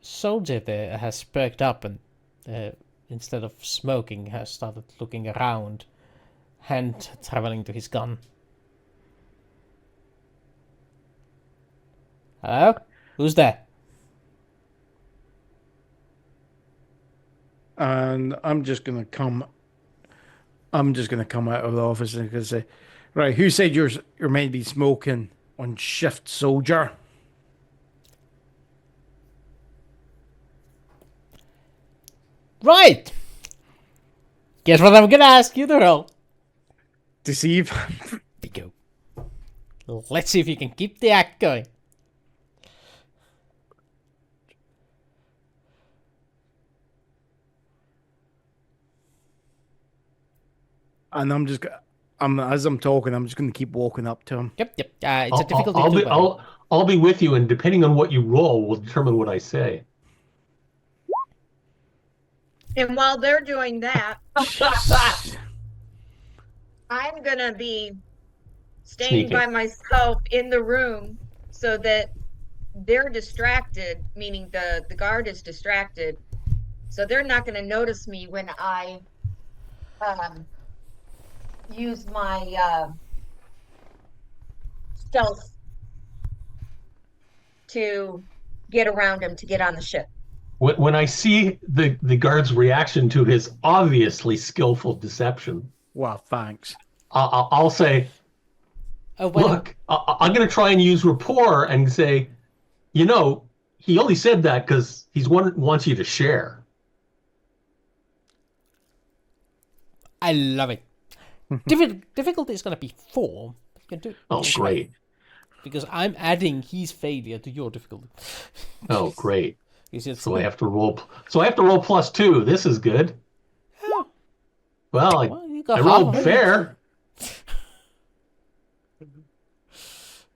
soldier there has perked up and instead of smoking has started looking around, hand traveling to his gun. Hello? Who's there? And I'm just gonna come out of the office and gonna say, right, who said you're meant to be smoking on shift, soldier? Right! Guess what I'm gonna ask you to roll? Deceive. Bingo. Let's see if you can keep the act going. And as I'm talking, I'm just gonna keep walking up to him. Yep. It's a difficulty I'll two, be by the way. I'll be with you, and depending on what you roll, will determine what I say. And while they're doing that, I'm gonna be staying Sneaking. by myself in the room so that they're distracted, meaning the guard is distracted. So they're not gonna notice me when I use my stealth to get around him to get on the ship. When I see the guard's reaction to his obviously skillful deception, Well, thanks. I'll say, look, I'm going to try and use rapport and say, he only said that because he wants you to share. I love it. Difficulty is going to be 4. You can do it. Oh, great. Because I'm adding his failure to your difficulty. Oh, great. So I have to roll. So I have to roll +2. This is good. Oh. Well, I you got rolled half. fair.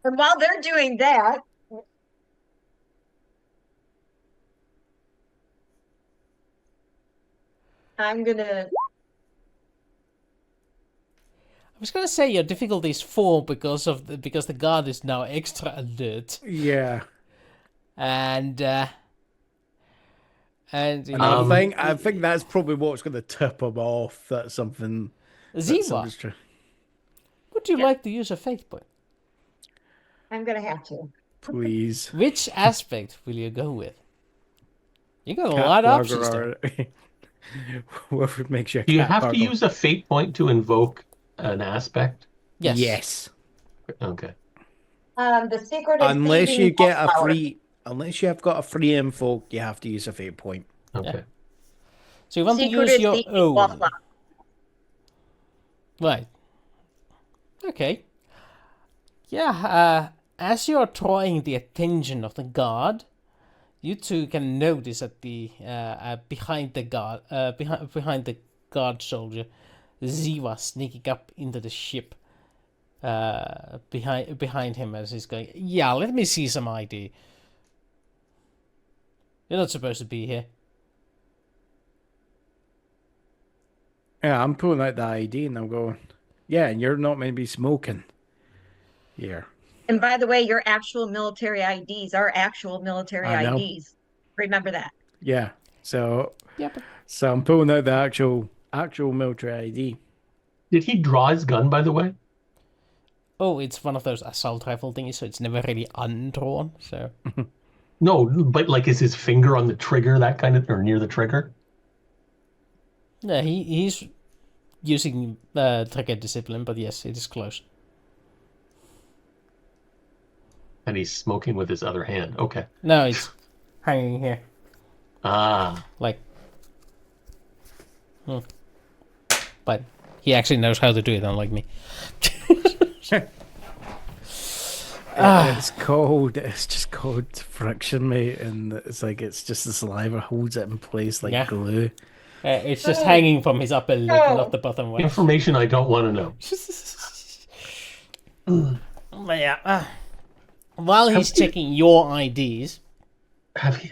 And while they're doing that, I'm gonna. I was gonna say your difficulty is 4 because the guard is now extra alert, Yeah. and And I think that's probably what's going to tip him off. That's something. Zeva, would you like to use a fate point? I'm gonna have to. Please. Which aspect will you go with? You got a lot of options there. Whoever makes you a Do you cat have to burglar. use a fate point to invoke an aspect? Yes. Yes. Okay. The secret is Unless saving you get a willpower. free, unless you have got a free info, you have to use a fate point. Okay. So you want to Secret use is your saving own. willpower. Right. Okay. Yeah, as you're drawing the attention of the guard, you two can notice at the behind the guard soldier, Zeva sneaking up into the ship. Behind him as he's going. Yeah, let me see some ID. You're not supposed to be here. Yeah, I'm pulling out the ID and I'm going, yeah, and you're not meant to be smoking here. And by the way, your actual military IDs are actual military I know. IDs. Remember that. Yeah. So Yep. so I'm pulling out the actual military ID. Did he draw his gun, by the way? Oh, it's one of those assault rifle thingies, so it's never really undrawn. So No, but like, is his finger on the trigger, that kind of, or near the trigger? yeah, he's using trigger discipline, but yes, it is close. And he's smoking with his other hand. Okay. No, it's hanging here, Ah. like. But he actually knows how to do it, unlike me. It's cold. It's just cold friction, mate, and it's like it's just the saliva holds it in place like Yeah. glue. It's just hanging from his upper lip, not the bottom one. Information I don't want to know. But yeah, while he's checking your IDs, Have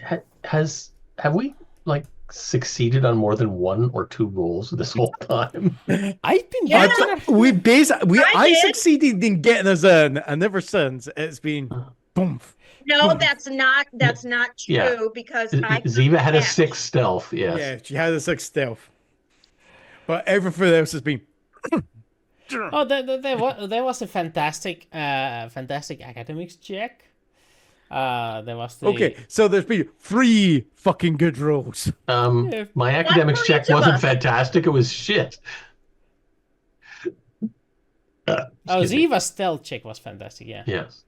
we like succeeded on more than 1 or 2 rolls this whole time? I've been Yeah. watching I did. succeeded in getting us in, and ever since it's been boom. No, Boom. that's not true Yeah. because I Ziva had a Yeah. 6 stealth. Yes. Yeah, she had a 6 stealth, but everything else has been. Oh, there was a fantastic academics check. There was the Okay, so there's been 3 fucking good rolls. Yeah. My academics for check each of wasn't us. fantastic. It was shit. Excuse me. Ziva's stealth check was fantastic, yeah. Yes.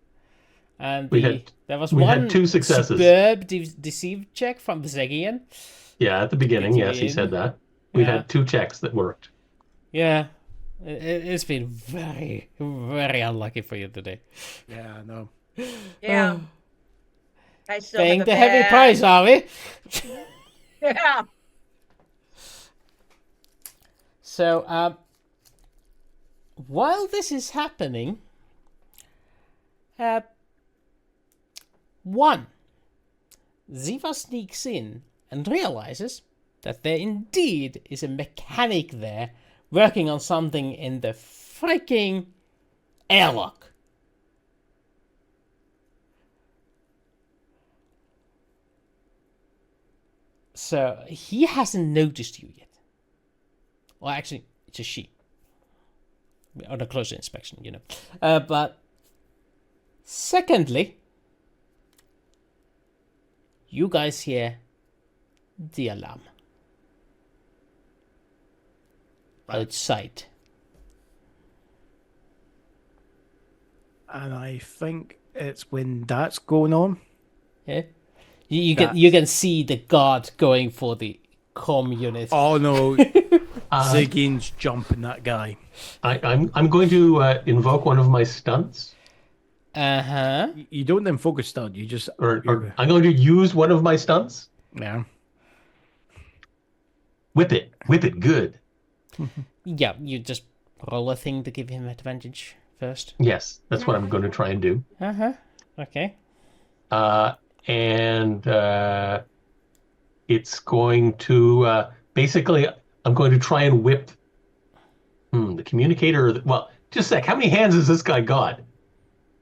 And there was we had one 2 successes. superb deceive check from Xegian. Yeah, at the beginning, yes, he said that. We Yeah. had 2 checks that worked. Yeah, it's been very, very unlucky for you today. Yeah, I know. Yeah. I still Paying have a the heavy bad- price, are we? Yeah. So, while this is happening, Ziva sneaks in and realizes that there indeed is a mechanic there working on something in the freaking airlock. So he hasn't noticed you yet. Well, actually, it's a she. On a closer inspection, you know. But secondly, you guys hear the alarm outside. And I think it's when that's going on. Yeah, you can see the guard going for the comm unit. Oh no, Xegian's jumping that guy. I'm going to invoke one of my stunts, Uh-huh. You don't then focus stun. You just or I'm going to use one of my stunts. yeah. Whip it good. Yeah, you just roll a thing to give him advantage first. Yes, that's what I'm going to try and do. Okay. And it's going to basically, I'm going to try and whip the communicator. Well, just a sec. How many hands has this guy got?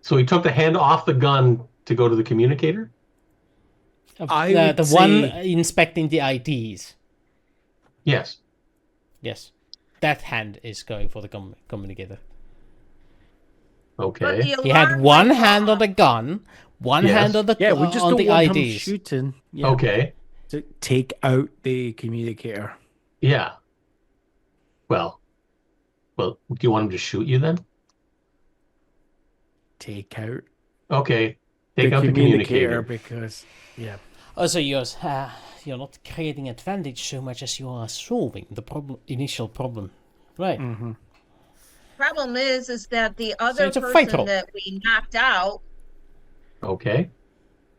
So he took the hand off the gun to go to the communicator? The one inspecting the IDs. Yes. Yes. That hand is going for the communicator. Okay. He had one hand on the gun, one hand on the we just on don't the want him IDs. shooting. Yeah, Okay. to take out the communicator. Yeah. Well, do you want him to shoot you then? Take out Okay. Take out the communicator. because Also, you're not creating advantage so much as you are solving the initial problem, right? Problem is that the other it's a fight person roll. that we knocked out. Okay.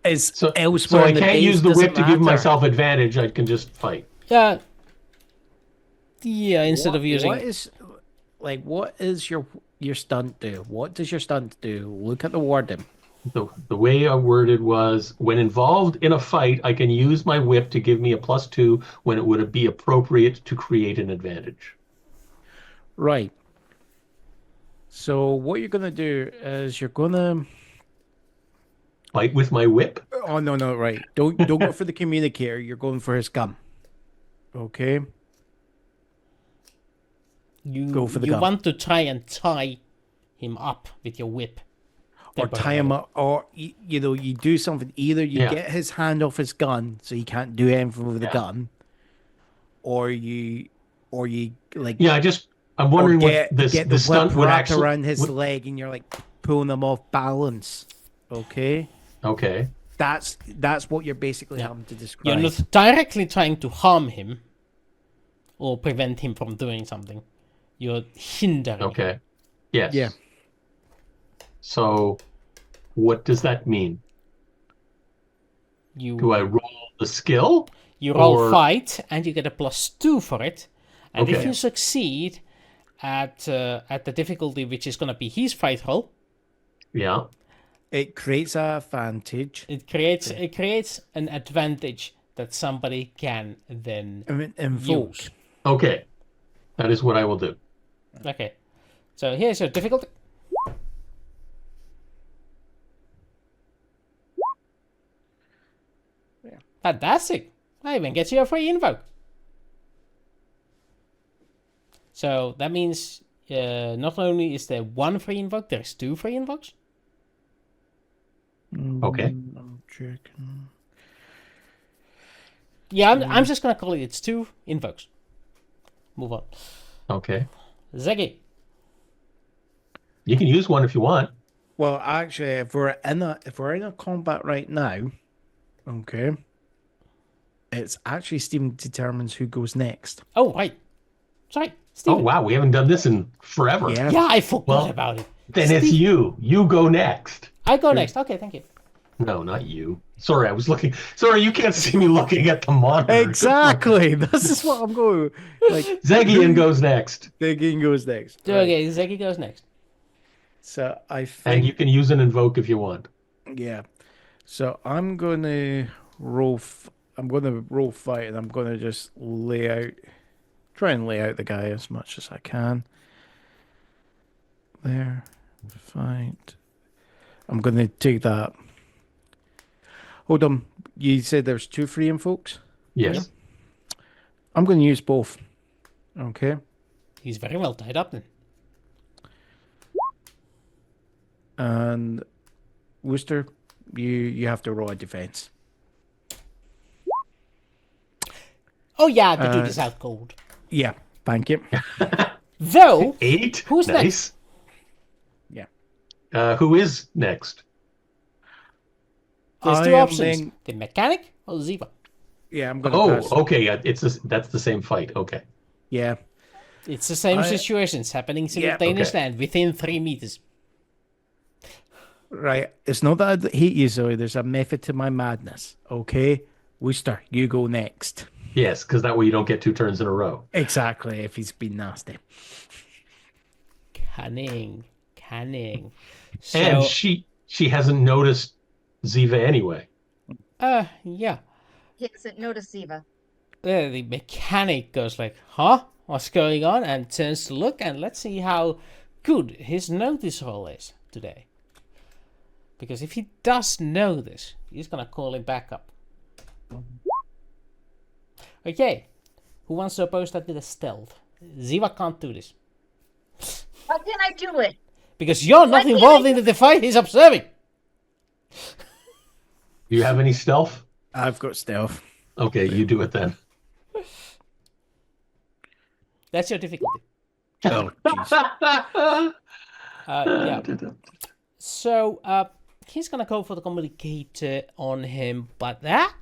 is So elsewhere. I in the can't base, use the doesn't whip to give matter. myself advantage. I can just fight. Yeah. Instead of using. What is your stunt do? What does your stunt do? Look at the wording. The way I worded was, when involved in a fight, I can use my whip to give me a +2 when it would be appropriate to create an advantage. Right. So what you're gonna do is you're gonna. Fight with my whip? Oh no, right. Don't go for the communicator. You're going for his gun. Okay. You Go for the you gun. want to try and tie him up with your whip. Or tie him up, or you do something. Either you Yeah. get his hand off his gun, so he can't do anything with the Yeah. gun, or you like. Yeah, I'm wondering get what the the stunt whip would wrapped actually. around his leg, and you're like pulling him off balance. Okay, Okay. that's what you're basically having to describe. You're not directly trying to harm him or prevent him from doing something. You're hindering him. Okay. Yes. Yeah. So, what does that mean? Do I roll the skill? You roll or- fight, and you get a +2 for it. And if Okay. you succeed at the difficulty, which is going to be his fight roll, Yeah. It creates a advantage. it creates an advantage that somebody can then Invoke. use. Okay. That is what I will do. Okay, so here's your difficulty. Fantastic! I even get you a free invoke. So that means not only is there one free invoke, there's 2 free invokes. Okay. I'm checking. Yeah, I'm just gonna call it's 2 invokes. Move on. Okay. Zegi. You can use one if you want. Well, actually, if we're in a combat right now, okay, it's actually Steven determines who goes next. Oh, right. Sorry, Oh, Steven. wow. We haven't done this in forever. Yeah. Yeah, I forgot Well, about it. Then it's you. You go next. I go next. Okay, thank you. No, not you. Sorry, I was looking. Sorry, you can't see me looking at the monitor. Exactly. This is what I'm going. Like Xegian goes next. Xegian goes next. Okay, Zegi goes next. So I And think you can use an invoke if you want. yeah. So I'm gonna roll. I'm gonna roll fight, and I'm gonna just try and lay out the guy as much as I can. There, fight. I'm gonna take that. Hold on. You said there's 2 free folks. Yes. I'm gonna use both. Okay. He's very well tied up then. And Wooster, you have to roll a defense. Oh yeah, I could do this out cold. Yeah, thank you. Though, 8. Who's nice. Yeah. Who is next? there's I 2 am options: then- the mechanic or Zeva. Yeah, I'm gonna Oh, pass. okay. Yeah, that's the same fight. Okay. Yeah. It's the same I- situations happening simultaneously and within 3 meters. Right. It's not that I hate you, Zoe. There's a method to my madness. Okay? Wooster, you go next. Yes, because that way you don't get 2 turns in a row. Exactly, if he's been nasty. Cunning. canning. And So, she hasn't noticed Zeva anyway. yeah. He doesn't notice Zeva. The mechanic goes like, huh? What's going on? And turns to look, and let's see how good his notice roll is today. Because if he does know this, he's gonna call him back up. Okay. Who wants to oppose that with a stealth? Ziva can't do this. How can I do it? Because you're not involved in the fight he's observing. Do you have any stealth? I've got stealth. Okay, you do it then. That's your difficulty. Oh, jeez. Yeah. So, he's gonna go for the communicator on him, but that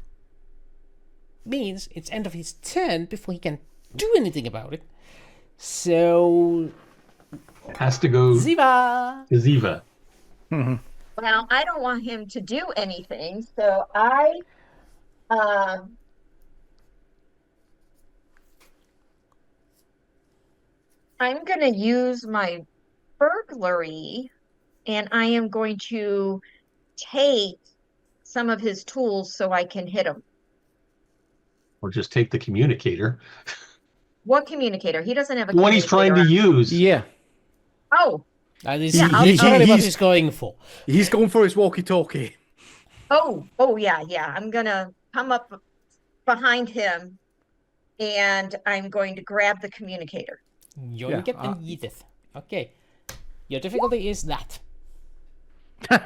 means it's end of his turn before he can do anything about it. So, Has to go Ziva! to Zeva. Well, I don't want him to do anything, so I'm going to use my burglary, and I am going to take some of his tools so I can hit him. Or just take the communicator. What communicator? He doesn't have a What he's trying to communicator. use. Yeah. Oh, That is Yeah, entirely what he's- he's going for. He's going for his walkie-talkie. oh, yeah. I'm going to come up behind him, and I'm going to grab the communicator. Yoink it and eat it. Okay. Your difficulty is that. -2.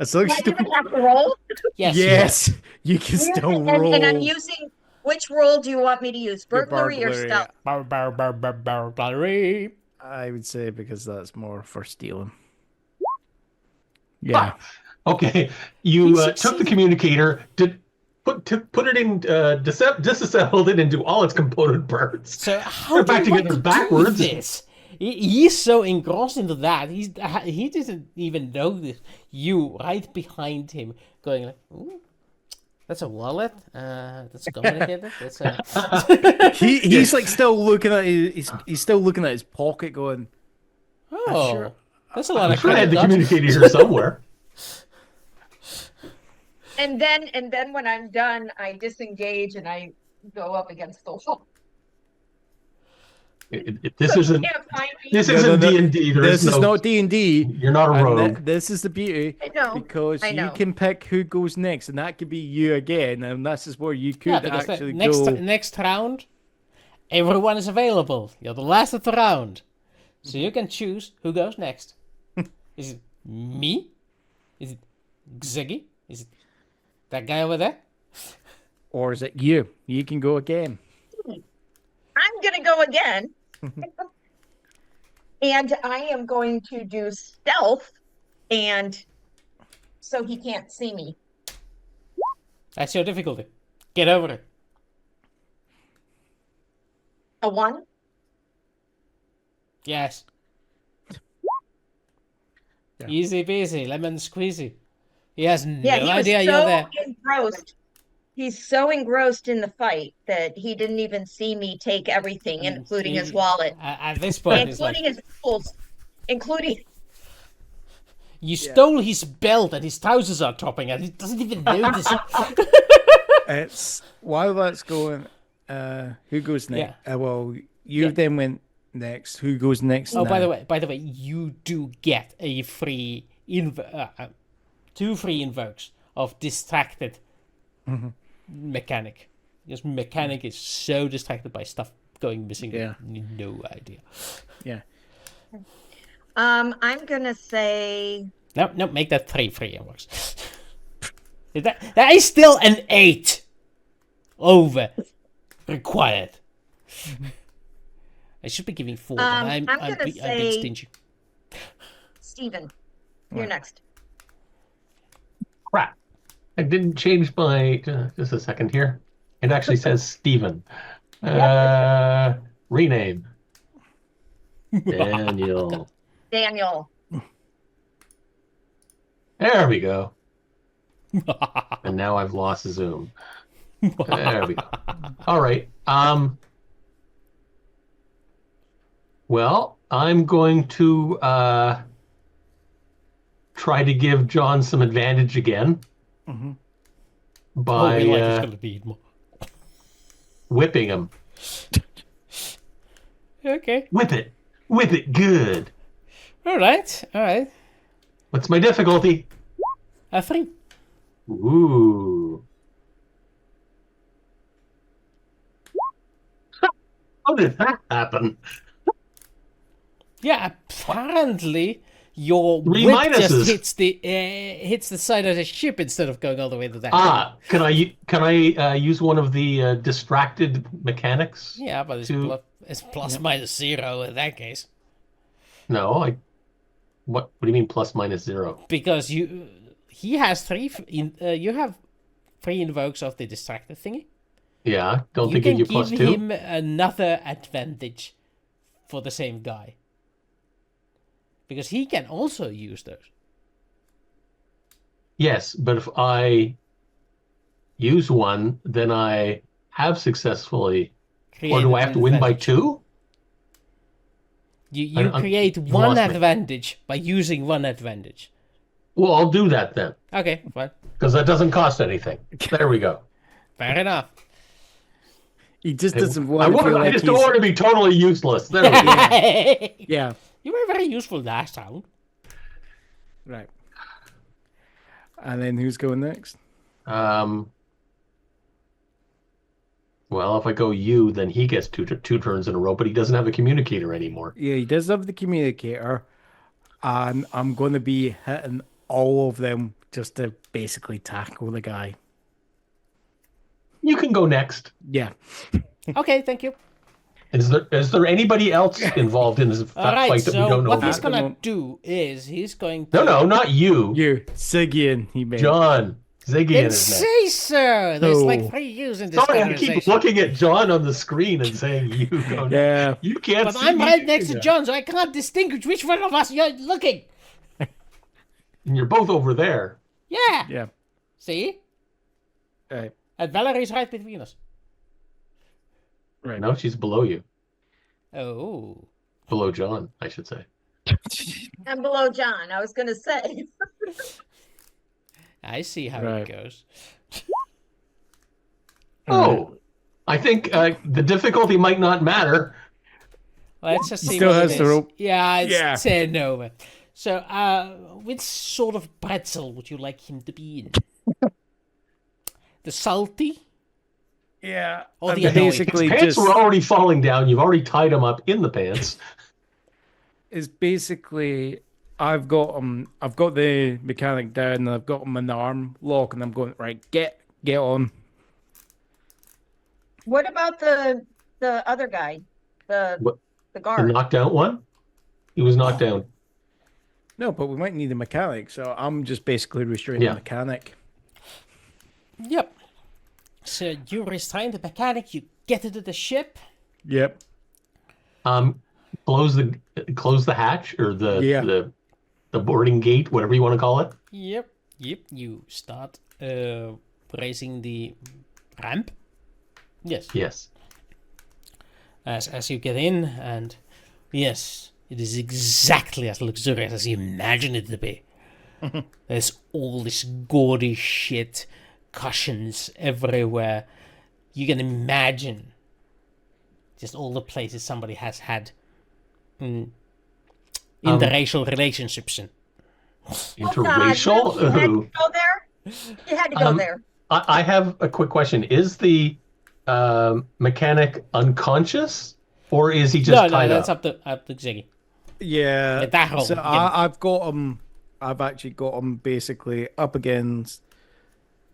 As long as I you even don't... have to roll? Yes. Yes, you can still roll. And I'm using, which roll do you want me to use? Your Burglary or stealth? Burglary. I would say because that's more for stealing. Yeah. Okay, you He took the succeeded. communicator, put it in, disassembled it into all its component parts. So how Put it back do you together want to backwards. do this? He's so engrossed into that. He doesn't even notice you right behind him going like, ooh, that's a wallet. That's communicated. That's a... He's like still looking at he's still looking at his pocket going, Oh, sure. that's a lot I'm of sure I had the credit cards. communicator here somewhere. And then when I'm done, I disengage and I go up against the wall. This So isn't you can't find me. this No, isn't no, no. D&D. this is not D&D. You're not a rogue. This is the beauty I know. because I you know. can pick who goes next, and that could be you again, and this is where you Yeah, could because the actually next go. next round, everyone is available. You're the last of the round, so you can choose who goes next. Is it me? Is it Xegi? Is it that guy over there? Or is it you? You can go again. I'm gonna go again. And I am going to do stealth, and so he can't see me. That's your difficulty. Get over it. A 1? Yes. Yeah. Easy peasy, lemon squeezy. He has no Yeah, he was idea so you're there. engrossed. He's so engrossed in the fight that he didn't even see me take everything, including his wallet, At this point, it's like including his tools, including. you stole his belt and his trousers are dropping, and he doesn't even notice it. It's while that's going. Who goes next? Yeah. Well, you then went next. Who goes next? Oh, by now? the way, you do get a free two free invokes of distracted mechanic. Because mechanic is so distracted by stuff going missing. Yeah. No idea. Yeah. I'm gonna say No, make that 3 free invokes. that is still an 8 over required. I should be giving 4, but I'm gonna being say- stingy. Steven. You're next. Crap. I didn't change my. Just a second here. It actually says Steven. Rename. Daniel. Daniel. There we go. And now I've lost Zoom. There we go. All right. Well, I'm going to try to give John some advantage again Mm-hmm. Oh, we like it's by gonna be more. whipping him. Okay. Whip it good. All right. What's my difficulty? 3. Ooh. How did that happen? Yeah, apparently your 3 whip just minuses. hits the side of the ship instead of going all the way to that. Can I use one of the distracted mechanics? Yeah, but it's plus minus 0 in that case. No, what do you mean plus minus 0? Because he has 3 you have 3 invokes of the distracted thingy. Yeah, don't You they give can you give plus 2? him another advantage for the same guy. Because he can also use those. Yes, but if I use one, then I have successfully, or do I have to win by 2? You create you've one lost me. advantage by using one advantage. Well, I'll do that then, Okay, fine. because that doesn't cost anything. There we go. Fair enough. He just doesn't want to feel I like just don't want to be totally useless. There we go. Yeah, You were very useful last round. right. And then who's going next? Well, if I go you, then he gets two turns in a row, but he doesn't have a communicator anymore. Yeah, he does have the communicator, and I'm going to be hitting all of them just to basically tackle the guy. You can go next. Yeah. Okay, thank you. Is there anybody else involved in this All right, fight that we so don't know what about? he's gonna moment. do is he's going to... No, not you. You, Xegian, he made. John. Xegian Then is next. say so. There's like Oh. 3 U's in this Sorry, I conversation. keep looking at John on the screen and saying you go next. Yeah. You can't But see I'm me right doing next to that. John, so I can't distinguish which one of us you're looking. And you're both over there. Yeah. Yeah. See? Right. And Valerie's right between us. Right. No, she's below you. Oh. Below John, I should say. I'm below John. I was going to say. I see how Right. it goes. Oh, I think the difficulty might not matter. Let's just see Still what has it the is. rope. Yeah, it's Yeah. 10 over. So, which sort of pretzel would you like him to be in? The salty? Yeah. Or the I'm annoying? basically Pants just were already falling down. You've already tied him up in the pants. it's basically I've got the mechanic down and I've got him an arm lock and I'm going right, get on. What about the other guy? What? The The guard. knocked out one? He was knocked down. No, but we might need a mechanic, so I'm just basically restraining Yeah. the mechanic. Yep. So you restrain the mechanic, you get into the ship. Yep. Close the hatch or the boarding gate, whatever you want to call it. Yep. You start raising the ramp. Yes. Yes. As you get in, and yes, it is exactly as luxurious as you imagine it to be. There's all this gaudy shit, cushions everywhere. You can imagine just all the places somebody has had interracial relationships in. Interracial? You had to Ooh. go there? You had to go there. I have a quick question. Is the mechanic unconscious, or is he just No, tied that's up? up to Xegi. Yeah. With that So hole, I've got him. I've actually got him basically up against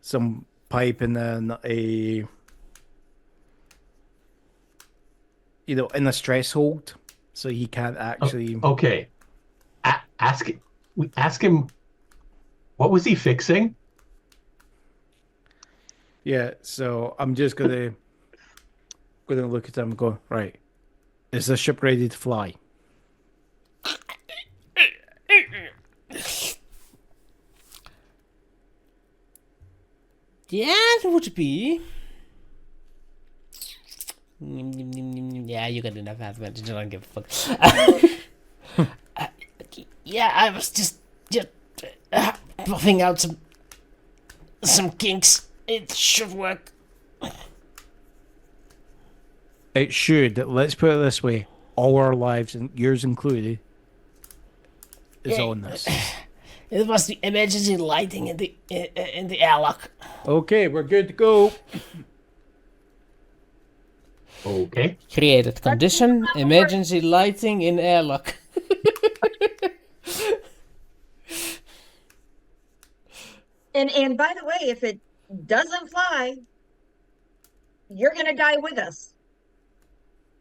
some pipe and then in a stress hold, so he can't actually. Okay. Ask him. What was he fixing? Yeah. So I'm just gonna look at him and go, right. Is the ship ready to fly? Yeah, it would be. Yeah, Yeah, you can do enough advantage. I don't give a fuck. Yeah, I was just buffing out some kinks. It should work. It should. Let's put it this way: all our lives, and yours included, is on this. It was the emergency lighting in the airlock. Okay, we're good to go. Okay. Created condition: emergency lighting in airlock. And by the way, if it doesn't fly, you're gonna die with us.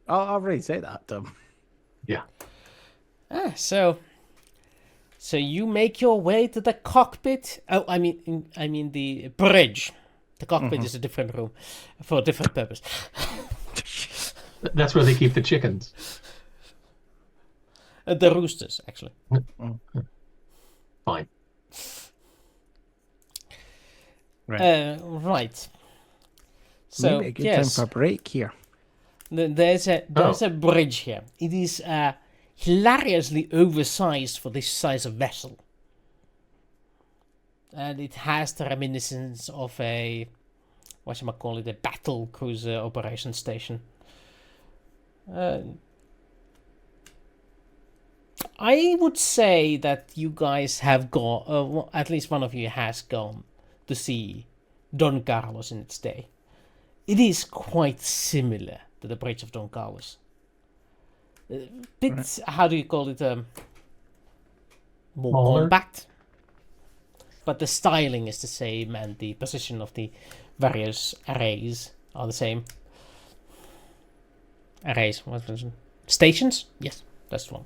I'll already say that, Tom. Yeah. So you make your way to the cockpit. Oh, I mean the bridge. The cockpit is a different room for a different purpose. That's where they keep the chickens. The roosters, actually. Fine. Right. So Maybe a good yes, time for a break here. there's a bridge here. It is hilariously oversized for this size of vessel, and it has the reminiscence of a a battle cruiser operation station. I would say that you guys have gone, at least one of you has gone to see Don Carlos in its day. It is quite similar to the Bridge of Don Carlos. Bit, how do you call it? More Smaller? compact. But the styling is the same, and the position of the various arrays are the same. Arrays, what was it? Stations? Yes, that's the one.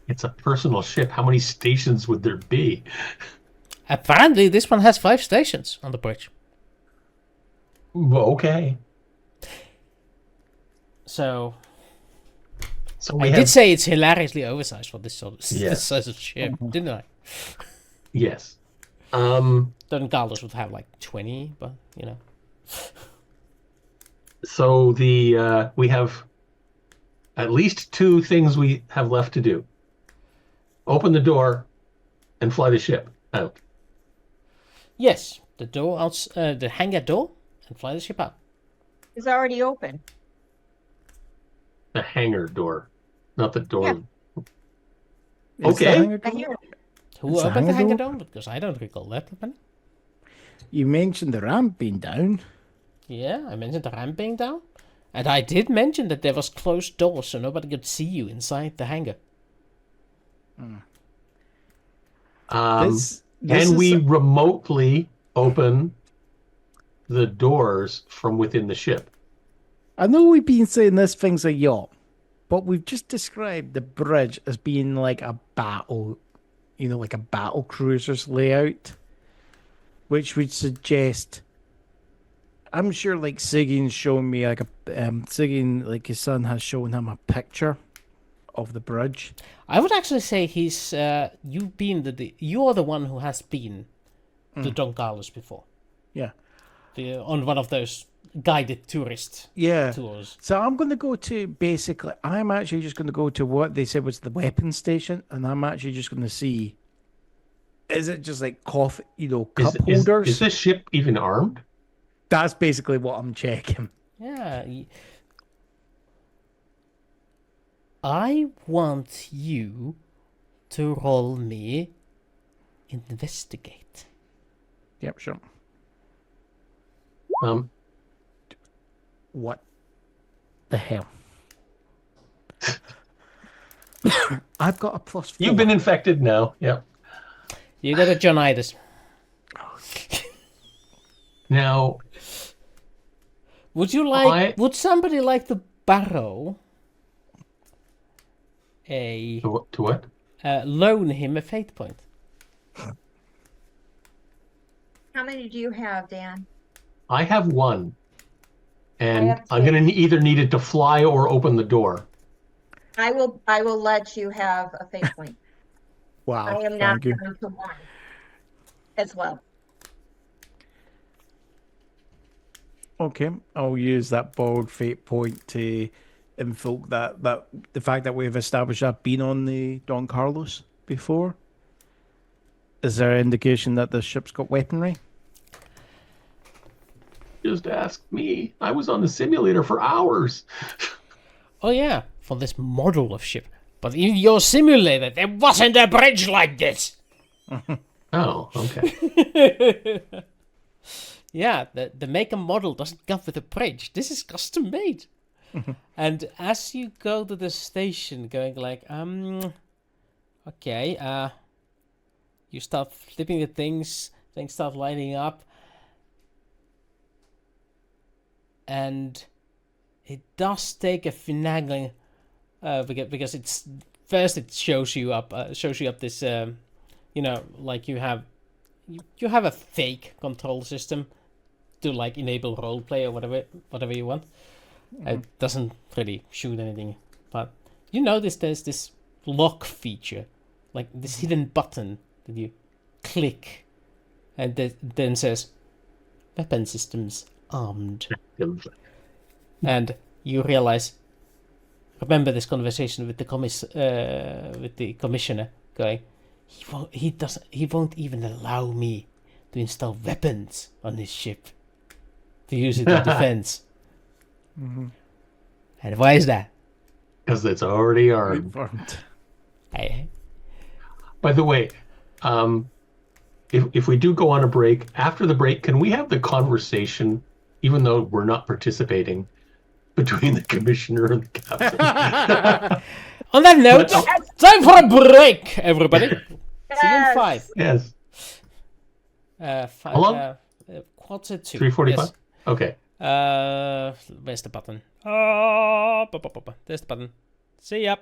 It's a personal ship. How many stations would there be? Apparently, this one has 5 stations on the bridge. Well, okay. So We I did say it's hilariously oversized for this sort of Yeah. this size of ship, didn't I? Yes. Don Carlos would have like 20, but you know. So we have at least 2 things we have left to do. Open the door and fly the ship out. Yes, the door out, the hangar door, and fly the ship out. It's already open. The hangar door, not the door. Yeah. Is the Okay. hangar I door- hear it. Who Is the opened the hangar hangar door? door? Because I don't recall that happening. You mentioned the ramp being down. Yeah, I mentioned the ramp being down, and I did mention that there was closed doors, so nobody could see you inside the hangar. This Can is- we remotely open the doors from within the ship? I know we've been saying this thing's a yacht, but we've just described the bridge as being like a battle, like a battle cruiser's layout, which would suggest. I'm sure, like Xegian's shown me, like Xegian, like his son has shown him a picture of the bridge. I would actually say he's you've been you're the one who has been to Don Carlos before. Yeah. On one of those guided tourist Yeah. tours. So I'm going to go to basically. I'm actually just going to go to what they said was the weapons station, and I'm actually just going to see. Is it just like cup holders? Is this ship even armed? That's basically what I'm checking. Yeah. I want you to roll me investigate. Yep, sure. What the hell? I've got a +4. You've been infected now. Yep. You got a Johnitis. Now, Would somebody like to borrow to what? loan him a fate point? How many do you have, Dan? I have 1, and have I'm 2. going to either need it to fly or open the door. I will let you have a fate point. Wow. I am not thank you. going to 1 as well. Okay, I'll use that borrowed fate point to invoke that the fact that we've established I've been on the Don Carlos before. Is there an indication that the ship's got weaponry? Just ask me. I was on the simulator for hours. Oh yeah, for this model of ship. But in your simulator, there wasn't a bridge like this. Oh, okay. Yeah, the make and model doesn't come with a bridge. This is custom made. And as you go to the station, going like, okay, you start flipping the things start lighting up. And it does take a finagling, because it's first it shows you up this, like you have a fake control system to like enable roleplay or whatever you want. It doesn't really shoot anything, but you notice there's this lock feature, like this hidden button that you click, and then says weapon systems armed. And you realize, remember this conversation with the commissioner going, he won't even allow me to install weapons on his ship to use it in defense. Mm-hmm. And why is that? Because it's already armed. Hey. By the way, if we do go on a break, after the break, can we have the conversation, even though we're not participating, between the commissioner and the captain? On that note, time for a break, everybody. See you in 5. Yes. 5. How long? 1:45. 3:45? Yes. Okay. Where's the button? There's the button. See ya.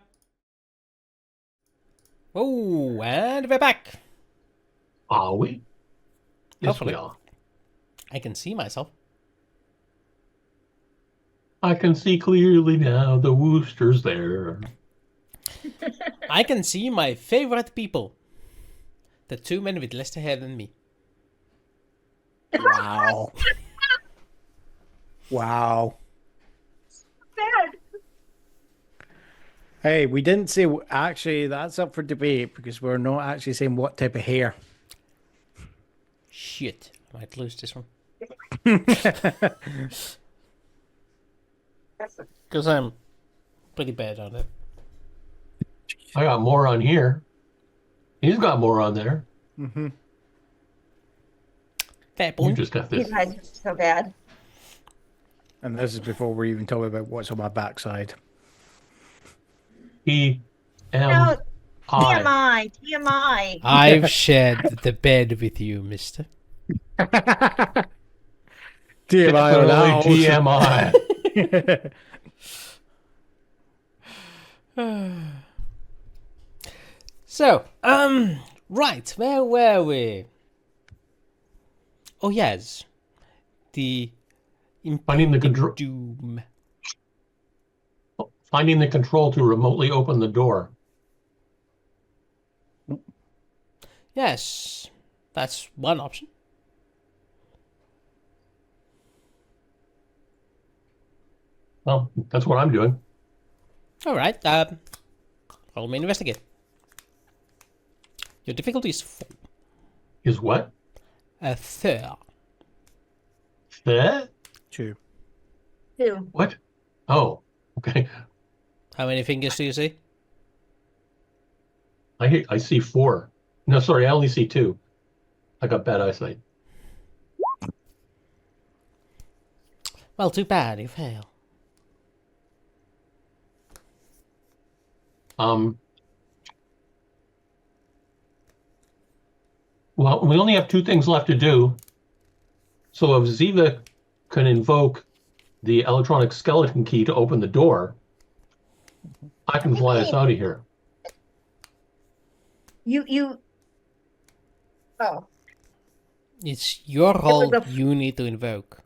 Oh, and we're back. Are we? Yes, Hopefully. we are. I can see myself. I can see clearly now. The Wooster's there. I can see my favorite people. The 2 men with less hair than me. Wow. Wow. Bad. Hey, we didn't say, actually, that's up for debate because we're not actually saying what type of hair. Shit. I might lose this one. Because I'm pretty bad on it. I got more on here. He's got more on there. Mm-hmm. Fair You point. just got You this. guys are so bad. And this is before we're even talking about what's on my backside. He No, I. TMI, TMI. I've shared the bed with you, mister. TMI on Definitely that. TMI. So, right, where were we? Oh, yes. The Finding the impending control. doom. Finding the control to remotely open the door. Yes, that's one option. Well, that's what I'm doing. All right, roll me investigate. Your difficulty is 4. Is what? A third. Eh? 2. 2. What? Oh, okay. How many fingers do you see? I see 4. No, sorry, I only see 2. I got bad eyesight. Well, too bad, you fail. Well, we only have 2 things left to do. So if Zeva can invoke the electronic skeleton key to open the door, I can fly us out of here. You. Oh, It's your role a- you need to invoke.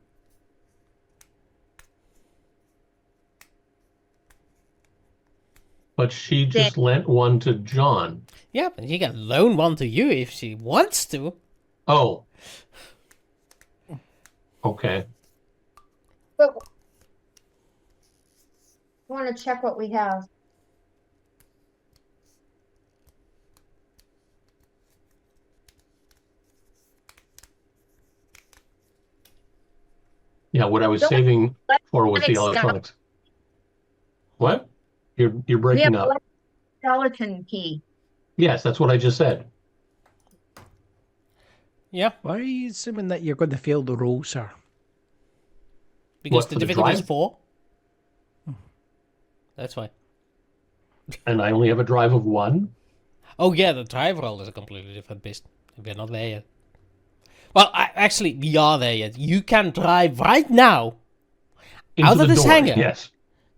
But she just lent one to John. Yeah, but she can loan one to you if she wants to. Oh. Okay. But I want to check what we have. Yeah, what I was saving for was the electronics. What? You're We breaking have up. skeleton key. Yes, that's what I just said. Yeah, Why are you assuming that you're going to fail the roll, sir? because What, the for the difficulty is drive? 4. That's why. And I only have a drive of 1. Oh yeah, the drive roll is a completely different beast. We're not there yet. Well, actually, we are there yet. You can drive right now Into out of the this door, hangar. yes.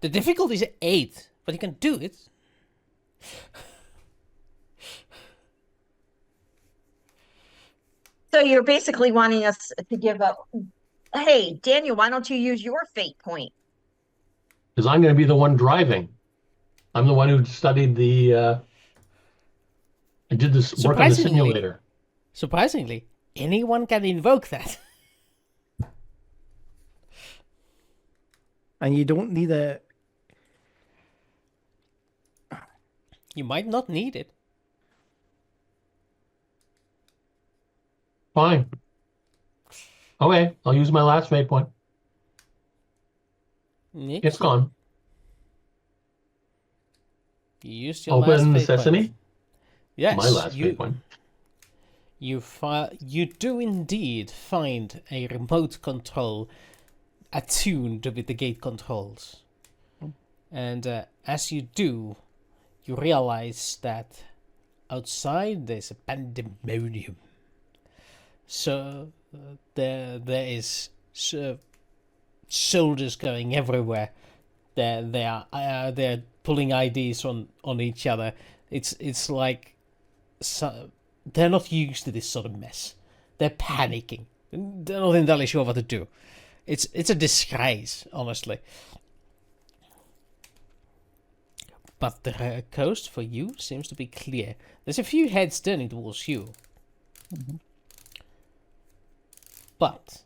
The difficulty is 8, but you can do it. So you're basically wanting us to give up. Hey, Daniel, why don't you use your fate point? Because I'm going to be the one driving. I'm the one who studied I did this work on the simulator. Surprisingly, anyone can invoke that. And you don't need a... You might not need it. Fine. Okay, I'll use my last fate point. Nick, It's gone. You used your last Open fate sesame. point. Yes, My last fate point. You do indeed find a remote control attuned with the gate controls. And as you do, you realize that outside there's a pandemonium. So there is soldiers going everywhere. They're pulling IDs on each other. It's like they're not used to this sort of mess. They're panicking. They're not entirely sure what to do. It's a disgrace, honestly. But the coast for you seems to be clear. There's a few heads turning towards you. Mm-hmm. But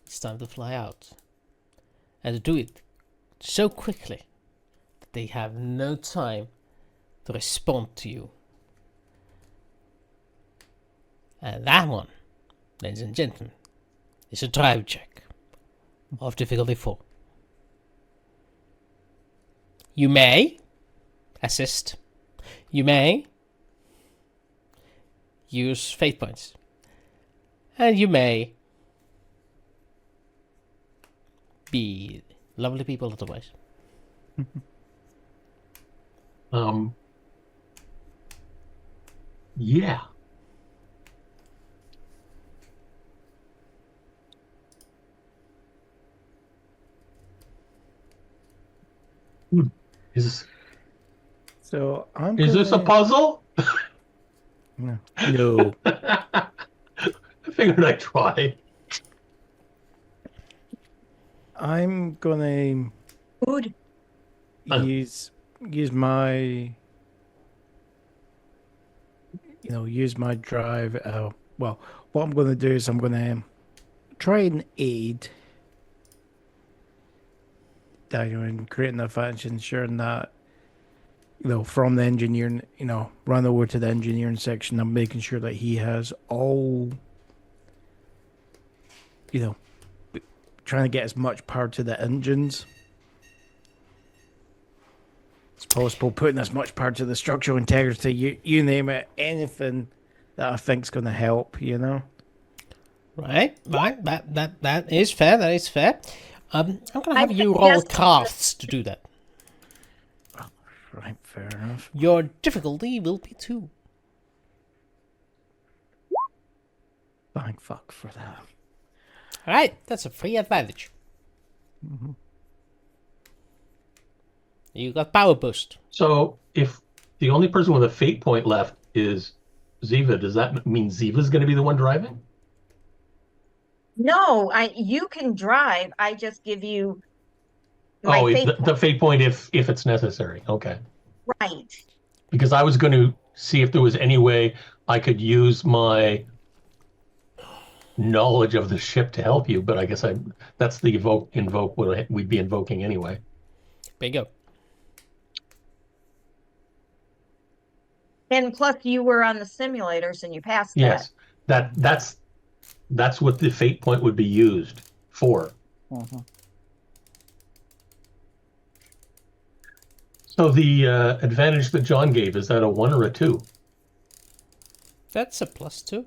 it's time to fly out. And to do it so quickly that they have no time to respond to you. And that one, ladies and gentlemen, is a drive check of difficulty 4. You may assist. You may use fate points. And you may be lovely people otherwise. Yeah. So I'm Is this a puzzle? No. I figured I'd try. I'm gonna Food. use my use my drive. Well, what I'm gonna do is I'm gonna try and aid Daniel in creating a faction, ensuring that from the engineering, run over to the engineering section. I'm making sure that he has all, trying to get as much power to the engines as possible, putting as much power to the structural integrity, you name it, anything that I think's going to help, Right. That is fair. That is fair. I'm gonna have you roll crafts to do that. Right, fair enough. Your difficulty will be 2. Thank fuck for that. Alright, that's a free advantage. Mm-hmm. You got power boost. So if the only person with a fate point left is Zeva, does that mean Zeva's going to be the one driving? No, you can drive. I just give you my fate the fate point if it's necessary. Okay. right. Because I was going to see if there was any way I could use my knowledge of the ship to help you, but I guess that's the invoke what we'd be invoking anyway. Bingo. And plus, you were on the simulators and you passed Yes, that. that's what the fate point would be used for. Mhm. So the advantage that John gave, is that a 1 or a 2? That's a +2.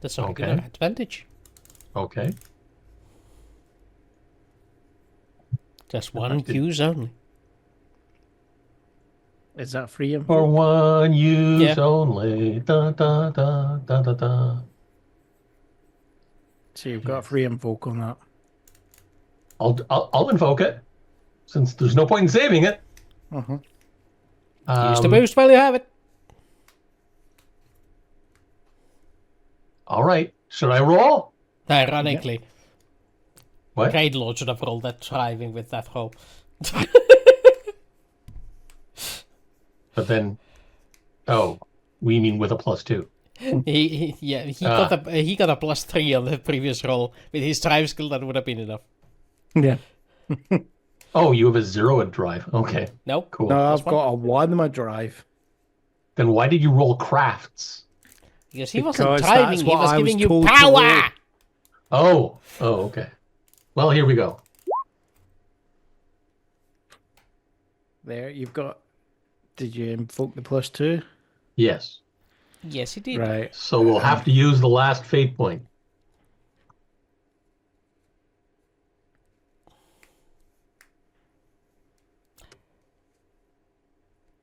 That's a Okay. regular advantage. Okay. Just one use only. Is that free info? For one use Yeah. only. Da, da, da, da, da, da. So you've got free invoke on that. I'll invoke it, since there's no point in saving it. Uh-huh. Use the boost while you have it. All right. Should I roll? Ironically, What? GreatLordD should have rolled that driving with that roll. But then, we mean with a +2. he got a +3 on the previous roll. With his drive skill, that would have been enough. Yeah. Oh, you have a 0 at drive. Okay, Nope. cool. No, I've one. got a 1 in my drive. Then why did you roll crafts? Because he wasn't Because driving, that's he what was I was giving you told to power! roll. Oh, okay. Well, here we go. There, you've got... Did you invoke the +2? Yes. Yes, he did. Right. So we'll have to use the last fate point.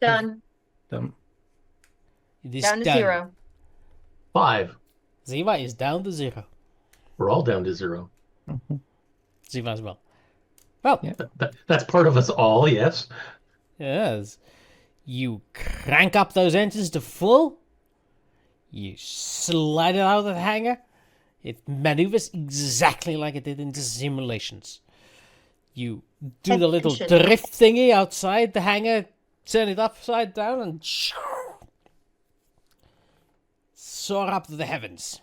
Done. It is Down to done. 0. 5. Zeva is down to 0. We're all down to 0. Zeva as well. Well, That's part of us all, yes. yes. You crank up those engines to full. You slide it out of the hangar. It maneuvers exactly like it did in the simulations. You do the little Efficient. drift thingy outside the hangar, turn it upside down, and soar up to the heavens.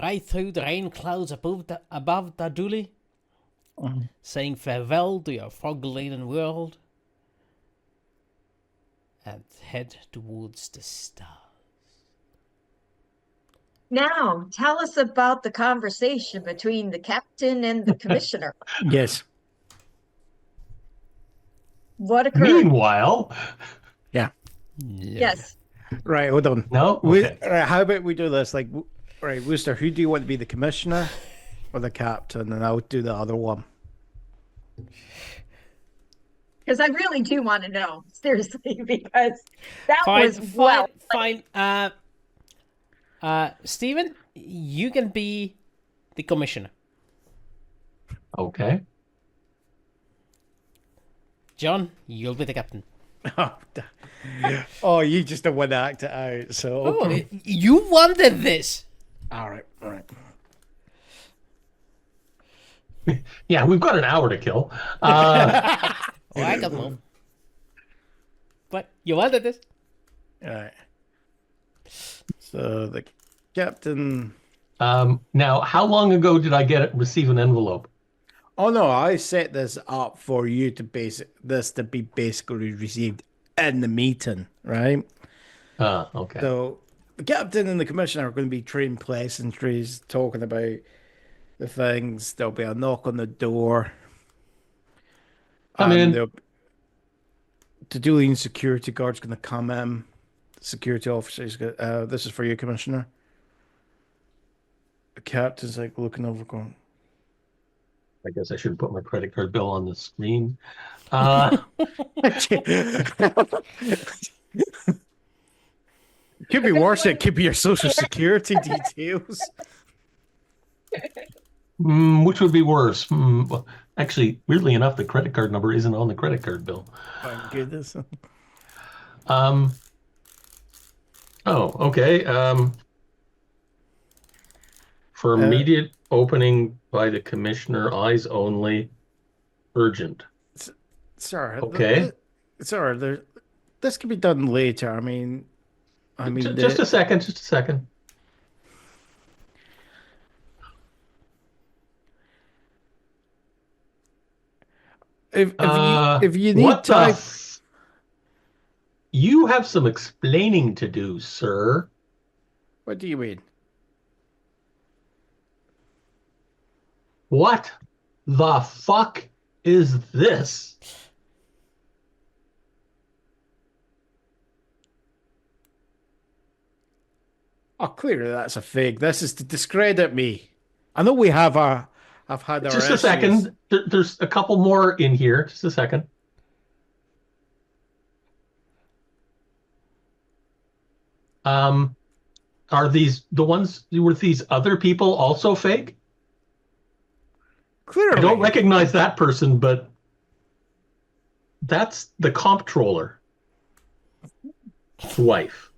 Right through the rain clouds above Daduli, saying farewell to your fog-laden world, and head towards the stars. Now, tell us about the conversation between the captain and the commissioner. Yes. What occurred? Meanwhile, Yeah. Yes. Right, hold on. no? Okay. Right, how about we do this? Like, right, Wooster, who do you want to be, the commissioner or the captain? And I'll do the other one. Because I really do want to know, seriously, because that was Fine. Stephen, you can be the commissioner. Okay. John, you'll be the captain. Oh, you just don't want to act it out. So Oh, you wanted this. all right, all right. Yeah, we've got an hour to kill. Oh, I got more. But you wanted this. All right. So the captain. Now, how long ago did I receive an envelope? Oh no, I set this up for you to be basically received in the meeting, right? Okay. So the captain and the commissioner are going to be trading pleasantries, talking about the things. There'll be a knock on the door. Come in. The Julian security guard's going to come in. The security officer's going, this is for you, Commissioner. The captain's like looking over, going, I guess I should put my credit card bill on the screen. could be worse. It could be your social security details. Which would be worse? Well, actually, weirdly enough, the credit card number isn't on the credit card bill. Thank goodness. Oh, okay. For immediate opening by the commissioner, eyes only, urgent. Sir. Okay. Sir, this could be done later. I mean, Just a second. If you need what the time, you have some explaining to do, sir. what do you mean? What the fuck is this? Oh, clearly that's a fake. This is to discredit me. I know I've had our Just a issues. second. There's a couple more in here. Just a second. Are these the ones with these other people also fake? Clearly. I don't recognize that person, but that's the comptroller wife.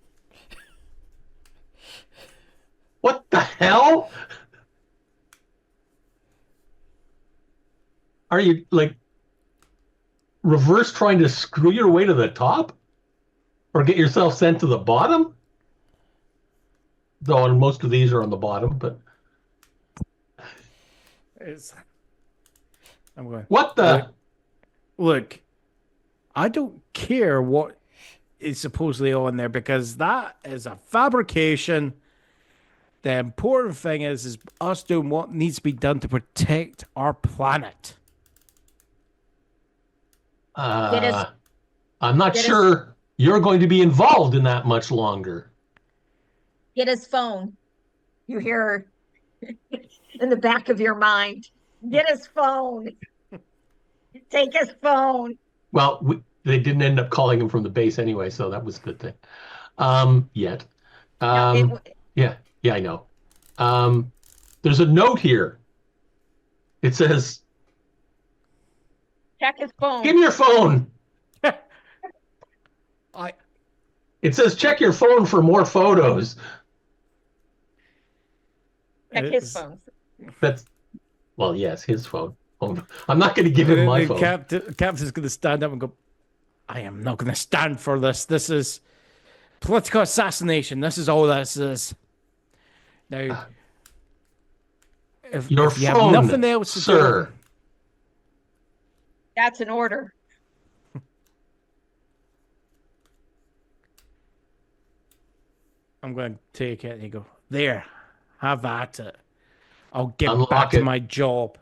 What the hell? Are you like reverse trying to screw your way to the top? Or get yourself sent to the bottom? Though most of these are on the bottom, but I'm going. what the? Look, I don't care what is supposedly on there because that is a fabrication. The important thing is us doing what needs to be done to protect our planet. I'm not sure you're going to be involved in that much longer. Get his phone. You hear in the back of your mind. Get his phone. Take his phone. Well, they didn't end up calling him from the base anyway, so that was a good thing. Yet. Yeah, I know. There's a note here. It says, check his phone. give me your phone. It says, check your phone for more photos. Check his phone. Well, yes, his phone. I'm not going to give him my phone. Captain's going to stand up and go, I am not going to stand for this. This is political assassination. This is all this is. Now, if you have nothing else to do, that's an order. I'm going to take it and you go, there, have at it. I'll get back to my job.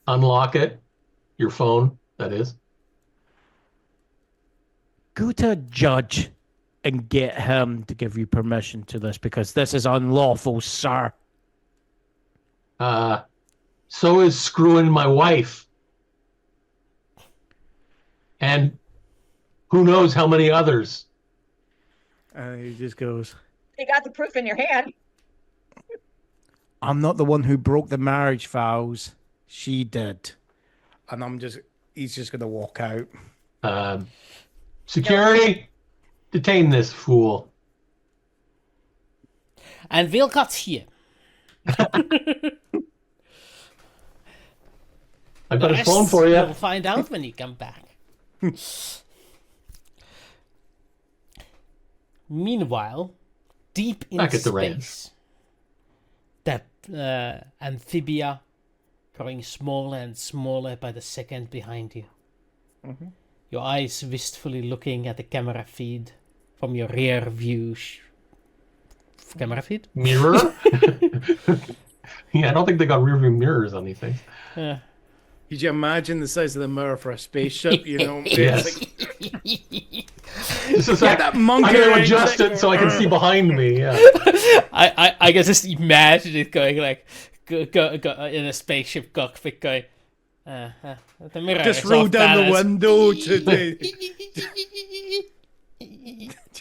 Unlock it. Your phone, that is. Go to a judge and get him to give you permission to this because this is unlawful, sir. So is screwing my wife. And who knows how many others. He just goes, You got the proof in your hand. I'm not the one who broke the marriage vows. She did. And he's just going to walk out. Security, detain this fool. And we'll cut here. I've got his phone for you. You'll find out when you come back. Meanwhile, deep in Back at the space, that amphibia growing smaller and smaller by the second behind you. Mm-hmm. Your eyes wistfully looking at the camera feed from your rear view camera feed. Mirror? Yeah, I don't think they got rear view mirrors on these things. Could you imagine the size of the mirror for a spaceship? You know, yes. Just a sec. I'm going to adjust it so I can see behind me. Yeah. I guess just imagine it going like go in a spaceship cockpit going. The mirror just roll down the window today.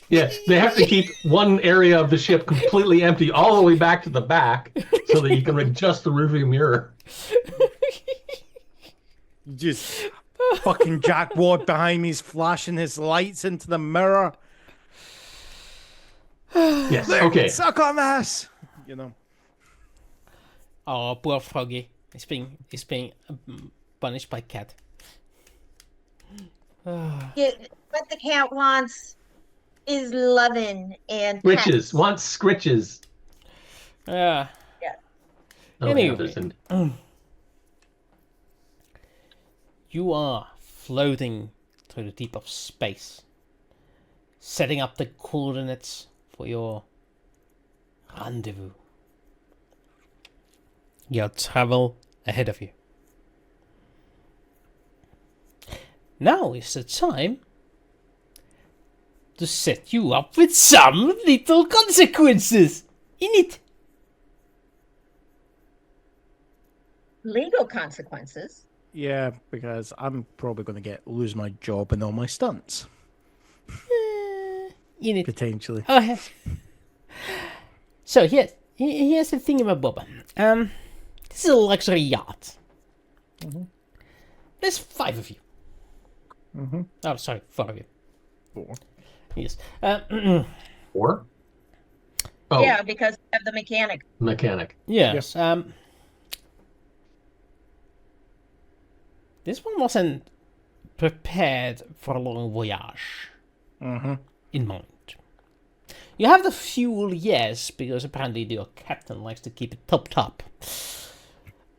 Yeah, they have to keep one area of the ship completely empty all the way back to the back so that you can adjust the rearview mirror. Just fucking Jack Ward behind me is flashing his lights into the mirror. Yes, okay. Suck on this! You know. Oh, poor Froggy. He's being punished by Cat. What the cat wants is loving and Scritches. Wants scritches. Yeah. Oh, anyway, you are floating through the deep of space, setting up the coordinates for your rendezvous. Your travel ahead of you. Now is the time to set you up with some little consequences in it. Legal consequences. Yeah, because I'm probably going to lose my job and all my stunts. In it. Potentially. Oh, so here's the thingamabob. This is a luxury yacht. There's 5 of you. Oh, sorry, 4 of you. 4. Yes. 4? Oh, Yeah, because of the mechanic. mechanic. Yes. This one wasn't prepared for a long voyage in mind. You have the fuel, yes, because apparently your captain likes to keep it top.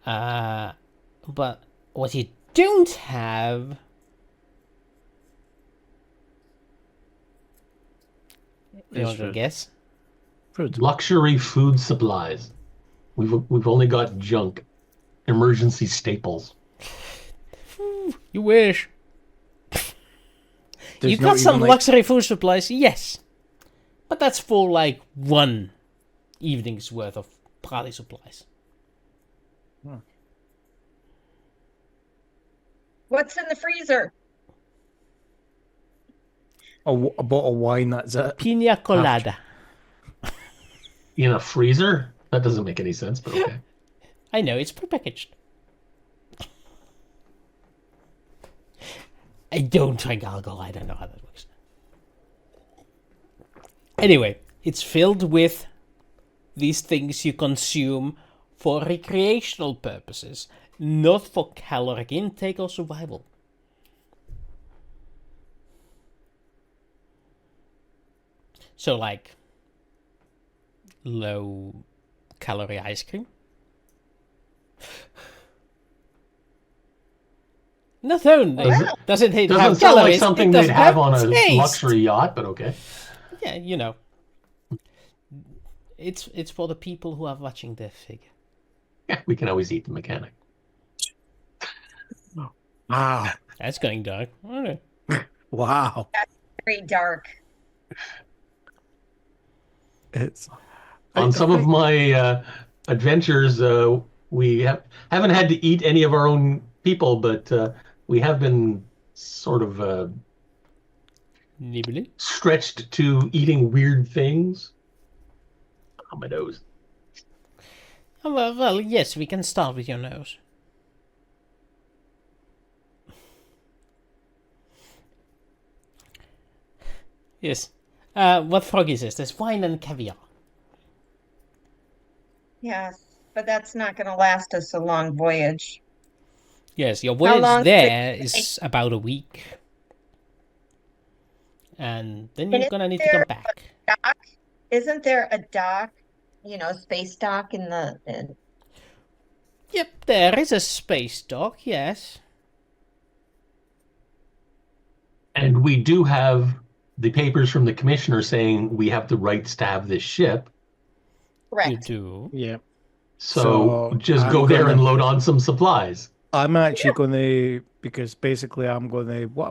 But what you don't have... You want to guess? Food. Luxury food supplies. We've only got junk. Emergency staples. You wish. There's You not got some even, luxury food supplies, yes. But that's for like 1 evening's worth of party supplies. What's in the freezer? A bottle of wine, that's it. Pina colada. In a freezer? That doesn't make any sense, but okay. I know, it's prepackaged. I don't drink alcohol, I don't know how that works. Anyway, it's filled with these things you consume for recreational purposes, not for caloric intake or survival. So like low calorie ice cream. Not only does it Doesn't have sound calories, like something it they'd doesn't have on a taste. luxury yacht, but okay. Yeah, you know. It's for the people who are watching their figure. Yeah, we can always eat the mechanic. Wow. That's going dark. Okay. Wow. Very dark. It's On some of my adventures, we haven't had to eat any of our own people, but we have been sort of Nibbly. stretched to eating weird things. Oh, my nose. Oh, well, yes, we can start with your nose. Yes. What frog is this? There's wine and caviar. Yes, but that's not going to last us a long voyage. Yes, your long voyage does there it is about a week. And then And you're is gonna need to there come back. Dock? Isn't there a dock, space dock in the... Yep, there is a space dock, yes. And we do have the papers from the commissioner saying we have the rights to have this ship. You Correct. do. yeah. So just I'm go there gonna- and load on some supplies. I'm actually going to, because basically what I'm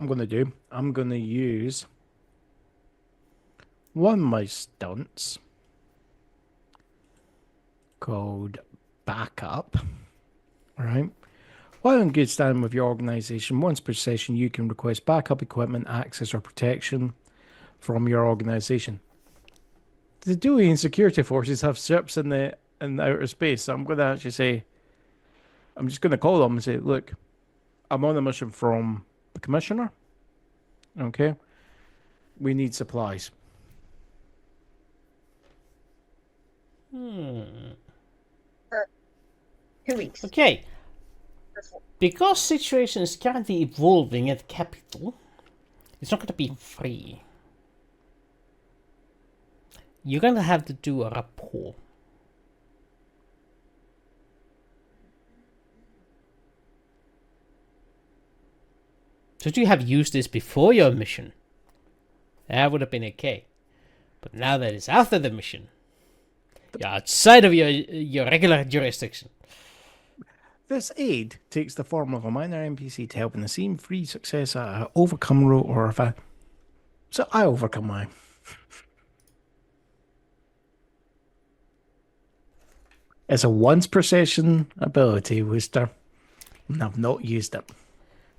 going to do, I'm going to use one of my stunts called Backup. All right. While in good standing with your organization, once per session, you can request backup equipment, access, or protection from your organization. The Dualian security forces have ships in the outer space, so I'm going to actually say, I'm just going to call them and say, look, I'm on a mission from the commissioner. Okay. We need supplies. For 2 weeks. Okay. Because situation is currently evolving at capital, it's not gonna be free. You're gonna have to do a rapport. Should you have used this before your mission, that would have been okay. But now that it's after the mission, you're outside of your regular jurisdiction. This aid takes the form of a minor NPC to help in the scene free success at an overcome roll or if I. So I overcome mine. It's a once per session ability, Wooster. And I've not used it.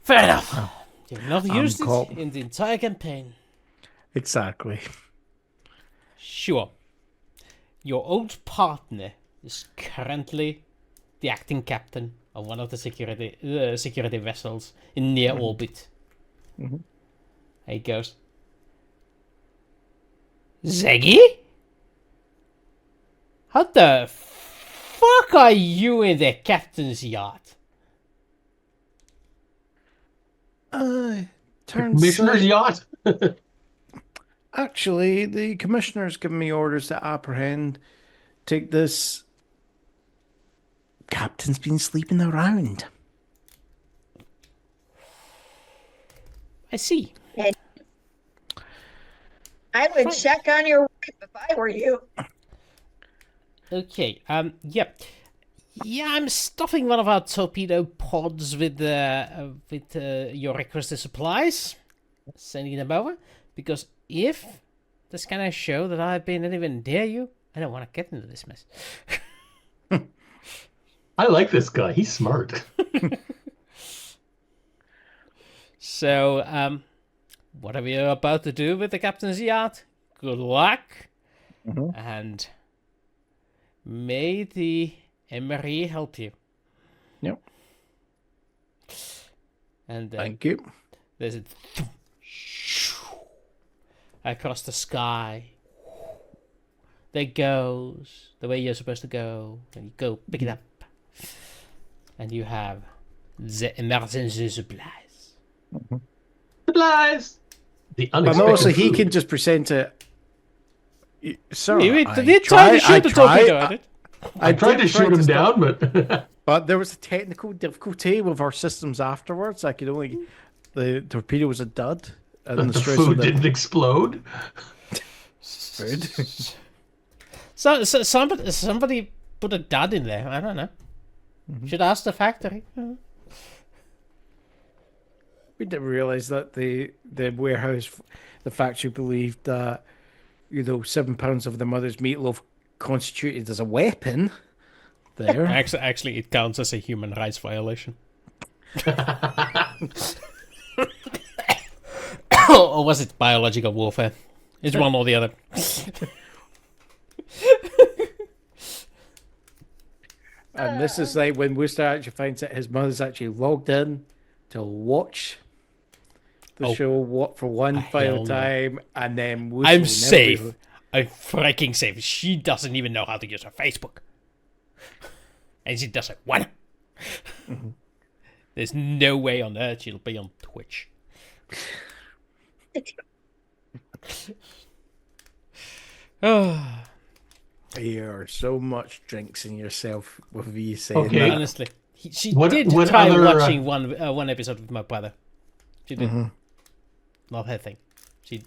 Fair enough. You've not used it in the entire campaign. Exactly. Sure. Your old partner is currently the acting captain of one of the security vessels in near orbit. Mm-hmm. He goes, Zegi? How the fuck are you in the captain's yacht? Commissioner's yacht? Actually, the commissioner's given me orders to apprehend. Take this. Captain's been sleeping around. I see. I would check on your wife if I were you. Okay, yep. Yeah, I'm stuffing one of our torpedo pods with your requested supplies. Sending them over. Because if the scanners show that I've been anywhere near you, I don't want to get into this mess. I like this guy. He's smart. So, whatever you're about to do with the captain's yacht, good luck. Mm-hmm. And may the Emery help you. Yep. And thank you. There's a across the sky. There goes the way you're supposed to go, and you go pick it up, and you have the emergency supplies. Mm-hmm. Supplies. The But unexpected. also, he food. can just present it. Sir, You I did try to shoot the torpedo at it. I tried to did shoot him stop- down, but But there was a technical difficulty with our systems afterwards. I could only. The torpedo was a dud. And the stress food of the didn't explode. food. So somebody put a dud in there. I don't know. Mm-hmm. Should ask the factory. We didn't realize that the warehouse, the factory believed that 7 pounds of the mother's meatloaf constituted as a weapon. There, Actually, it counts as a human rights violation. Or was it biological warfare? It's one or the other. and this is like when Wooster actually finds out his mother's actually logged in to watch the show for one final hell no. time, and then Wooster I'm will never safe. be- I'm freaking safe. She doesn't even know how to use her Facebook. And she doesn't want to. Mm-hmm. There's no way on earth she'll be on Twitch. Oh, You are so much drinks in yourself with you saying Okay. that. honestly. She What- did what try other, watching one episode with my brother. She did. Mm-hmm. Not her thing. She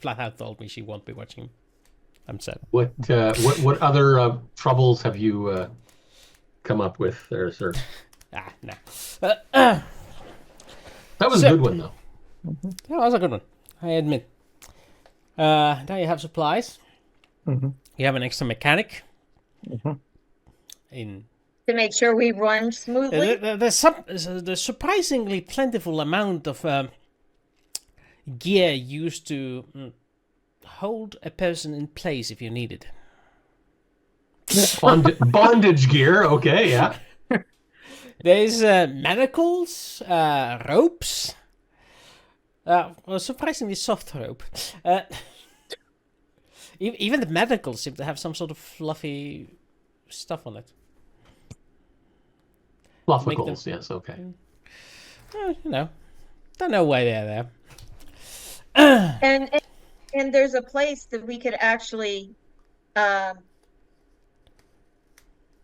flat out told me she won't be watching. I'm sad. What other troubles have you come up with there, sir? No. That was So- a good one, though. That was a good one, I admit. Now you have supplies. Mm-hmm. You have an extra mechanic. Mm-hmm. In To make sure we run smoothly. there's surprisingly plentiful amount of gear used to hold a person in place if you need it. Bondage gear. Okay, yeah. There's manacles, ropes. Well, surprisingly soft rope. Even the manacles seem to have some sort of fluffy stuff on it. Flufficles, yes, okay. Don't know why they're there. And there's a place that we could actually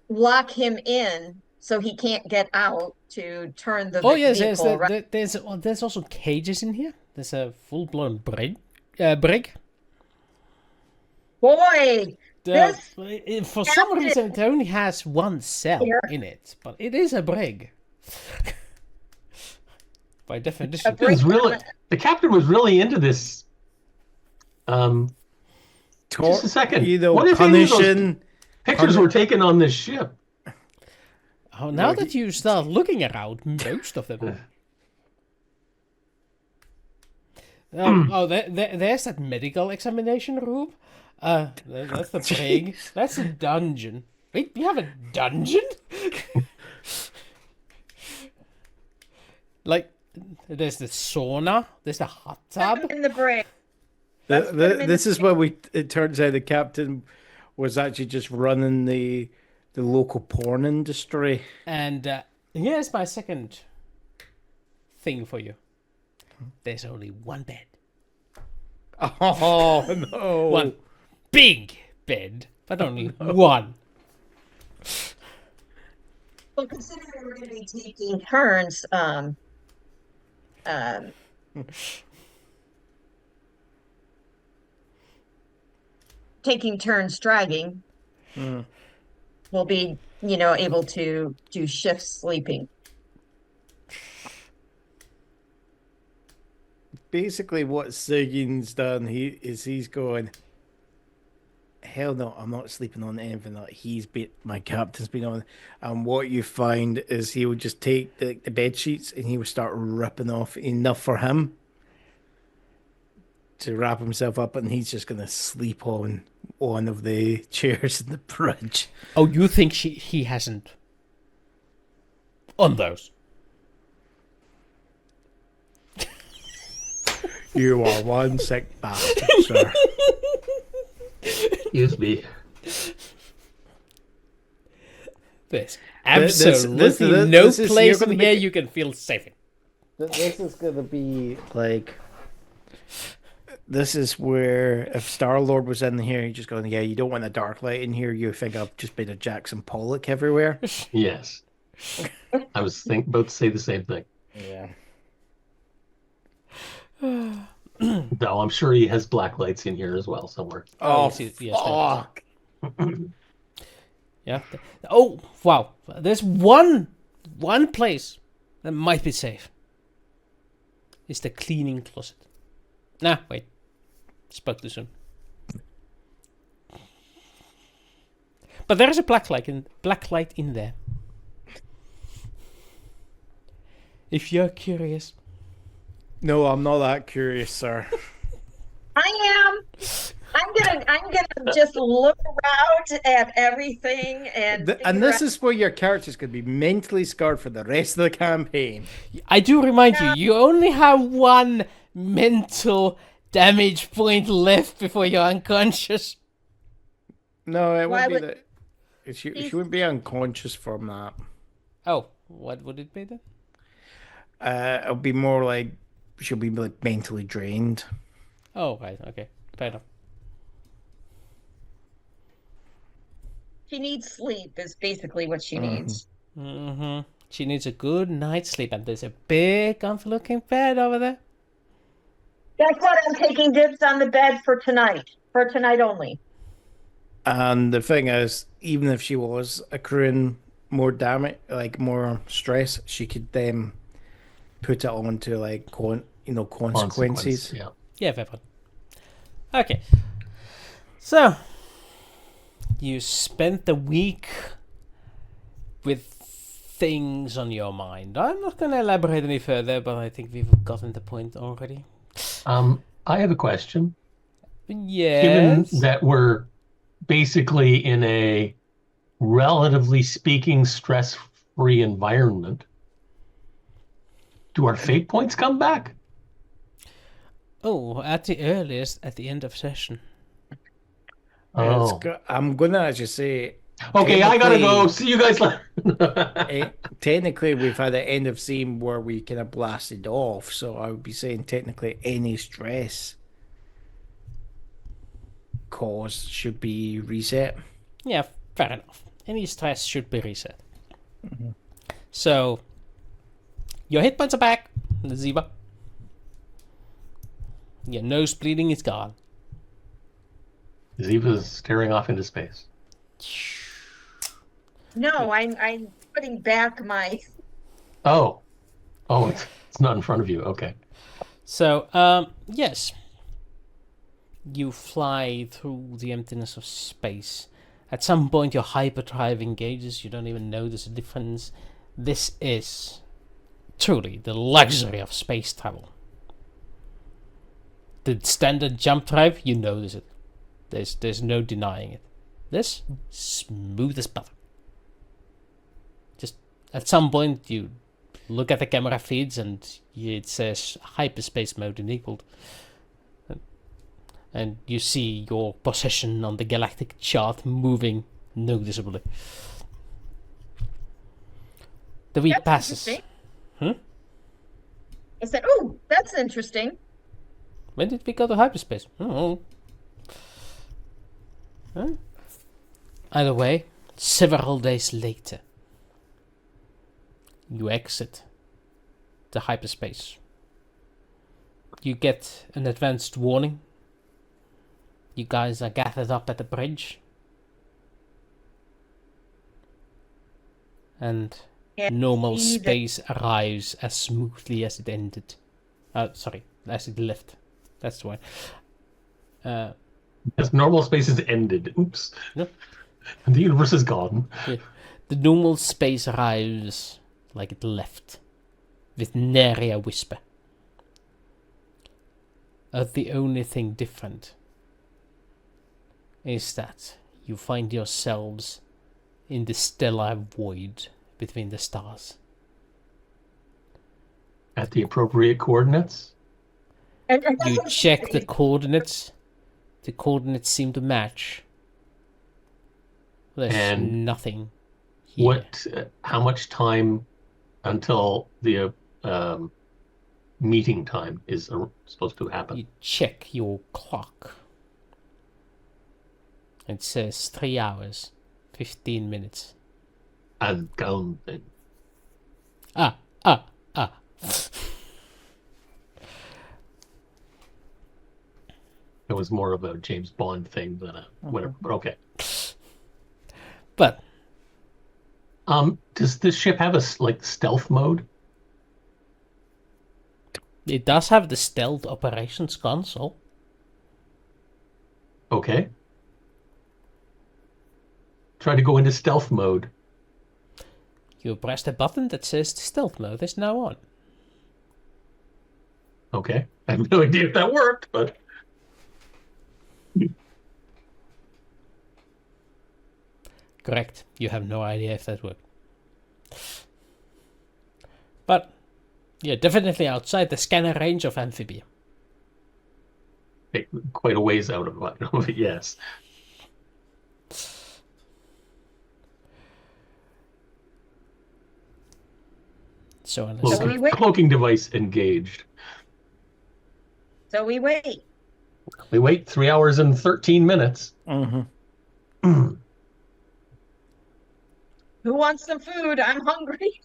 lock him in so he can't get out to turn the Oh yes, vehicle around. there's also cages in here. There's a full-blown brig. Boy, this For some captain reason, it only has one cell here. in it, but it is a brig. By definition. The captain was really into this. Just a second. What if any of those pictures were taken on this ship? Oh, now that you start looking around, most of them. There's that medical examination room. That's the brig. That's a dungeon. Wait, you have a dungeon? Like, there's the sauna. There's the hot tub. In the break. This is where it turns out the captain was actually just running the local porn industry. And here's my second thing for you. There's only one bed. Oh, no. One big bed, but only one. Well, considering we're going to be taking turns, taking turns dragging, we'll be, able to do shift sleeping. Basically, what Xegian's done, he's going, hell no, I'm not sleeping on anything that my captain's been on. And what you find is he would just take the bed sheets and he would start ripping off enough for him to wrap himself up, and he's just going to sleep on one of the chairs in the bridge. Oh, you think he hasn't on those? You are one sick bastard, sir. Excuse me. There's absolutely no place in here you can feel safe in. This is going to be like... This is where if Star-Lord was in here, he's just going, yeah, you don't want a dark light in here. You think I've just been a Jackson Pollock everywhere. Yes. I was about to say the same thing. Yeah. No, I'm sure he has black lights in here as well somewhere. Oh, yes, fuck. Yeah. Oh, wow. There's one place that might be safe. It's the cleaning closet. Nah, wait. Spoke too soon. But there is a black light in there. If you're curious. No, I'm not that curious, sir. I am. I'm gonna just look around at everything and this is where your character's gonna be mentally scarred for the rest of the campaign. I do remind you only have one mental damage point left before you're unconscious. No, it won't be that. She wouldn't be unconscious from that. Oh, what would it be then? It'll be more like she'll be like mentally drained. Oh, right, okay, fair enough. she needs sleep is basically what she needs. Mm-hmm. She needs a good night's sleep, and there's a big, comfy-looking bed over there. That's what I'm taking dibs on the bed for tonight only. And the thing is, even if she was accruing more damage, like more stress, she could then put it onto like consequences. Yeah. Yeah, fair point. Okay. So, you spent the week with things on your mind. I'm not going to elaborate any further, but I think we've gotten the point already. I have a question. Yes. Given that we're basically in a relatively speaking stress-free environment, do our fate points come back? Oh, at the earliest, at the end of session. Oh. I'm going to actually say... Okay, I gotta go. See you guys later. Technically, we've had an end of scene where we kind of blasted off, so I would be saying technically any stress caused should be reset. Yeah, fair enough. Any stress should be reset. So, your hit points are back, Zeva. Your nose bleeding is gone. Zeva's staring off into space. No, I'm putting back my. Oh, it's not in front of you. Okay. So, yes. You fly through the emptiness of space. At some point, your hyperdrive engages. You don't even notice a difference. This is truly the luxury of space travel. The standard jump drive, you notice it. There's no denying it. This, smooth as butter. Just at some point, you look at the camera feeds and it says hyperspace mode enabled. And you see your position on the galactic chart moving noticeably. The week That's passes. interesting. I said, "Oh, that's interesting." When did we go to hyperspace? Oh. Huh? Either way, several days later, you exit the hyperspace. You get an advanced warning. You guys are gathered up at the bridge. And normal space arrives as smoothly as it ended. As it left. That's the one. As normal space has ended. Oops. No. And the universe is gone. The normal space arrives like it left, with nary a whisper. The only thing different is that you find yourselves in the stellar void between the stars. At the appropriate coordinates? You check the coordinates. The coordinates seem to match. There's nothing here. How much time until the meeting time is supposed to happen? You check your clock. It says 3 hours, 15 minutes. I'm counting. Ah. It was more of a James Bond thing than a whatever, but okay. But does this ship have a stealth mode? it does have the stealth operations console. Okay. Try to go into stealth mode. You press the button that says the stealth mode is now on. Okay. I have no idea if that worked, but... Correct. You have no idea if that worked. But, yeah, definitely outside the scanner range of Amphibia. Quite a ways out of it, yes. So cloaking device engaged. So we wait. We wait 3 hours and 13 minutes. Mm-hmm. Who wants some food? I'm hungry.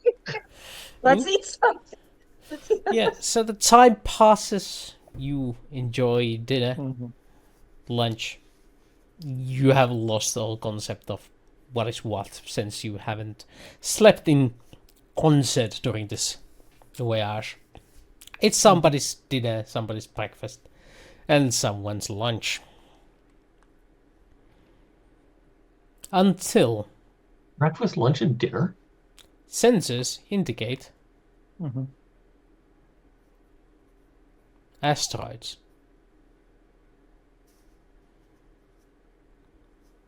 Let's eat something. Yeah, so the time passes. You enjoy dinner, lunch. You have lost all concept of what is what since you haven't slept in concert during this voyage. It's somebody's dinner, somebody's breakfast, and someone's lunch. Until breakfast, lunch, and dinner? Sensors indicate asteroids.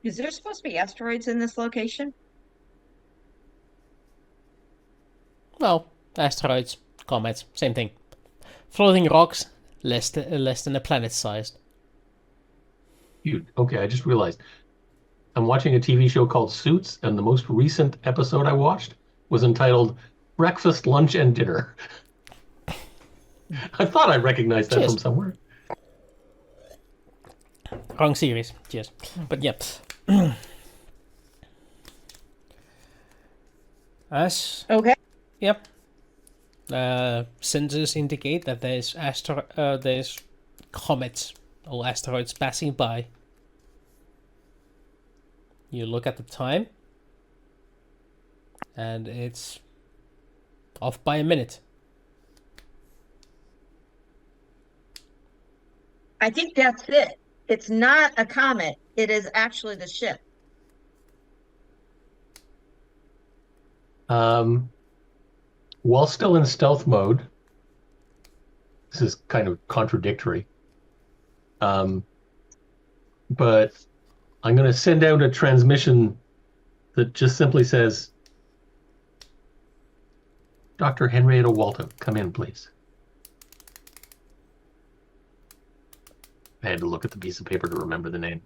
Is there supposed to be asteroids in this location? Well, asteroids, comets, same thing. Floating rocks, less than a planet-sized. Dude, okay, I just realized. I'm watching a TV show called Suits, and the most recent episode I watched was entitled Breakfast, Lunch, and Dinner. I thought I recognized that from somewhere. Wrong series, cheers. But yeah. Okay. Yep. Sensors indicate that there's comets or asteroids passing by. You look at the time, and it's off by a minute. I think that's it. It's not a comet. It is actually the ship. While still in stealth mode, this is kind of contradictory. But I'm going to send out a transmission that just simply says, Dr. Henrietta Walton, come in, please. I had to look at the piece of paper to remember the name.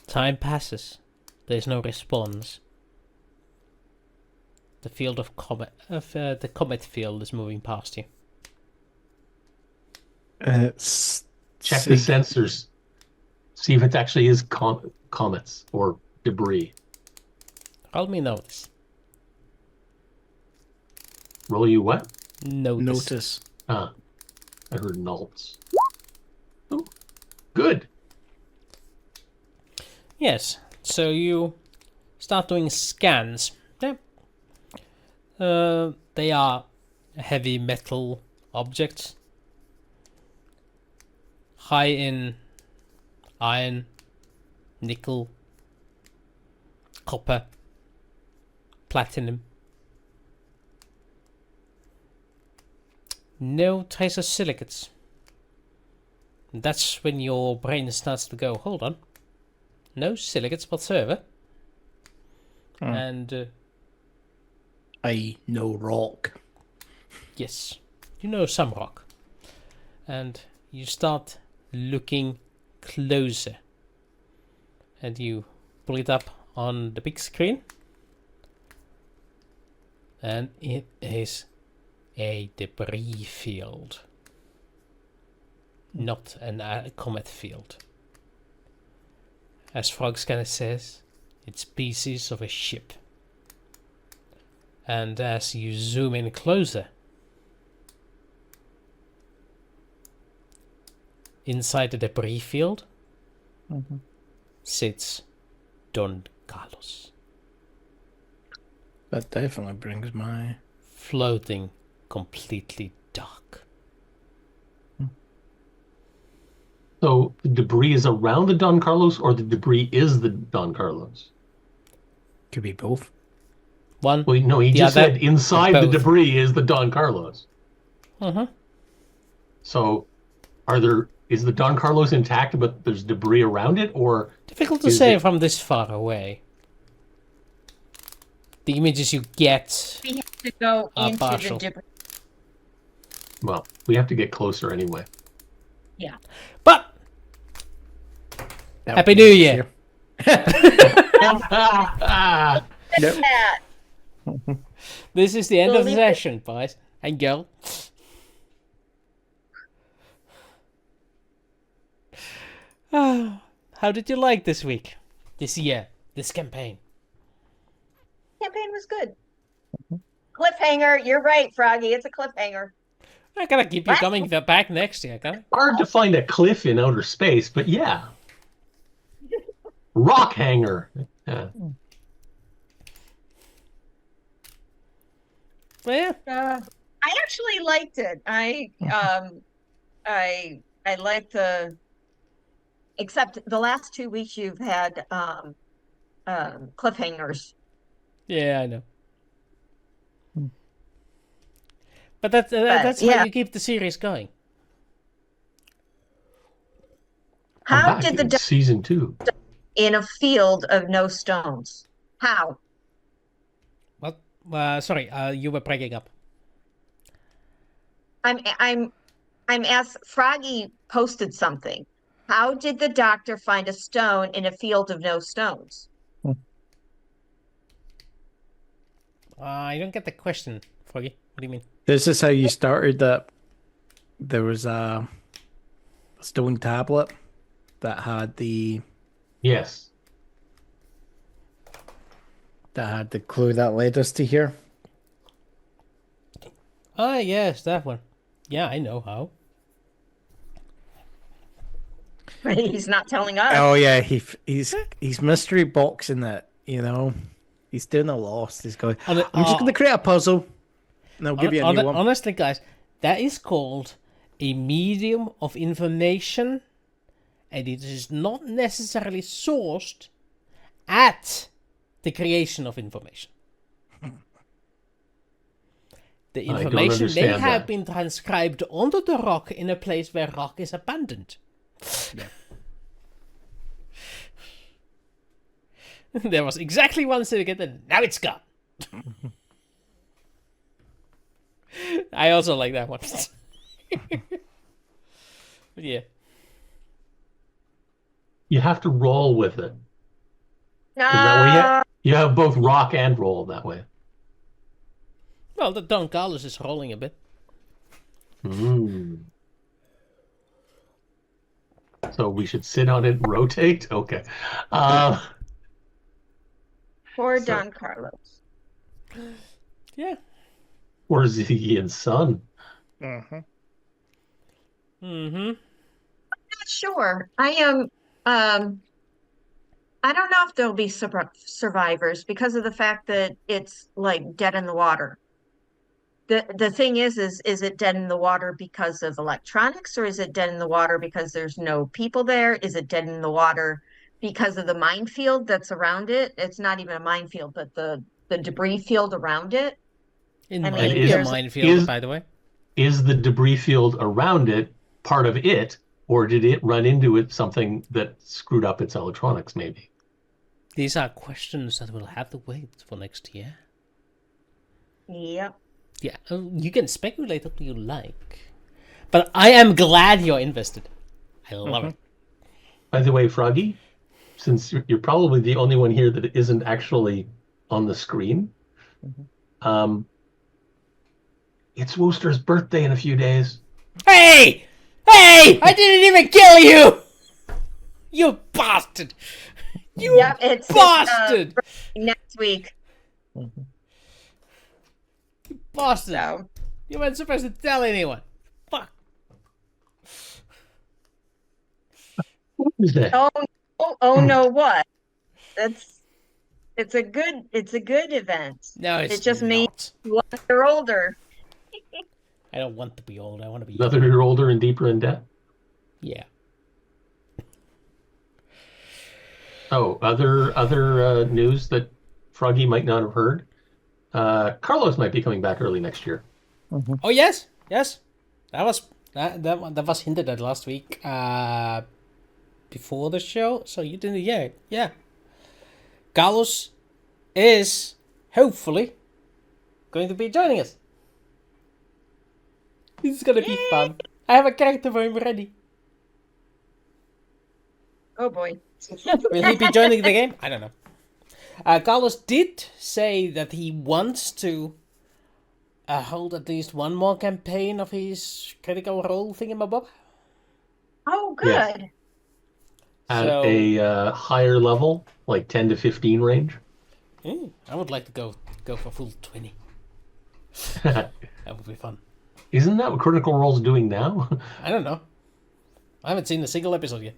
Time passes. There's no response. The field of the comet field is moving past you. Check the sensors. See if it actually is comets or debris. Roll me notice. Roll you what? Notice. I heard nults. Oh, good. Yes. So you start doing scans. Yep. They are heavy metal objects. High in iron, nickel, copper, platinum. No trace of silicates. That's when your brain starts to go, hold on. No silicates whatsoever. And I know rock. yes, you know some rock. And you start looking closer. And you pull it up on the big screen. And it is a debris field. Not a comet field. As Frogscanner says, it's pieces of a ship. And as you zoom in closer, inside the debris field sits Don Carlos. That definitely brings my... Floating completely dark. So the debris is around the Don Carlos, or the debris is the Don Carlos? Could be both. One. Well, no, he the just other, said inside the both. debris is the Don Carlos. So is the Don Carlos intact, but there's debris around it, or Difficult to say from this far away. The images you get We have to go into partial. the debris. Well, we have to get closer anyway. Yeah. But That Happy would New be Year. Nope. That. This is the end of the Believe it. session, boys and girl. How did you like this week? This year? This campaign? Campaign was good. Cliffhanger. You're right, Froggy. It's a cliffhanger. I gotta keep you coming back next year, can Hard to find a cliff in outer space, but yeah. Rock hanger. Yeah. I? Yeah. I actually liked it. I liked except the last 2 weeks you've had cliffhangers. Yeah, I know. But that's how yeah. you keep the series going. I'm How back did the in duck season 2? in a field of no stones? How? What? Sorry, you were breaking up. I'm asked. Froggy posted something. How did the doctor find a stone in a field of no stones? I don't get the question, Froggy. What do you mean? This is how you started that. There was a stone tablet that had the Yes. That had the clue that led us to here. Ah, yes, that one. Yeah, I know how. He's not telling us. Oh yeah, he's mystery boxing it. You know, he's doing a lost. He's going. I'm just going to create a puzzle, and I'll give you a new one. Honestly, guys, that is called a medium of information, and it is not necessarily sourced at the creation of information. The information may have been transcribed onto the rock in a place where rock is abandoned. Yeah. There was exactly one silicate, and now it's gone. I also like that one. Yeah. You have to roll with it. No. You have both rock and roll that way. Well, the Don Carlos is rolling a bit. So we should sit on it and rotate? Okay. Poor Don Carlos. Yeah. Or Xegian's son. Mm-hmm. Mm-hmm. Not sure. I am. I don't know if there'll be survivors because of the fact that it's like dead in the water. The thing is it dead in the water because of electronics, or is it dead in the water because there's no people there? Is it dead in the water because of the minefield that's around it? It's not even a minefield, but the debris field around it. It I might mean, be a there's- minefield, by the way. Is the debris field around it part of it, or did it run into it something that screwed up its electronics, maybe? These are questions that will have to wait for next year. Yep. Yeah, you can speculate what you like. But I am glad you're invested. I love it. By the way, Froggy, since you're probably the only one here that isn't actually on the screen, it's Wooster's birthday in a few days. Hey! Hey! I didn't even kill you! You bastard! You Yep, it's bastard! next week. You bastard! So You weren't supposed to tell anyone. Fuck. What is that? oh no, what? It's a good event. No, it's It just not. means 1 year older. I don't want to be old. I want to be Another year older and deeper in debt? Yeah. Oh, other news that Froggy might not have heard. Carlos might be coming back early next year. Oh yes, yes. That was hinted at last week. Before the show, so you didn't hear it. Yeah. Carlos is hopefully going to be joining us. This is gonna be fun. I have a character for him ready. Oh boy. Will he be joining the game? I don't know. Carlos did say that he wants to hold at least one more campaign of his Critical Role thingamabob. Oh, good. Yes. At a higher level, like 10 to 15 range. I would like to go for full 20. That would be fun. Isn't that what Critical Role's doing now? I don't know. I haven't seen a single episode yet.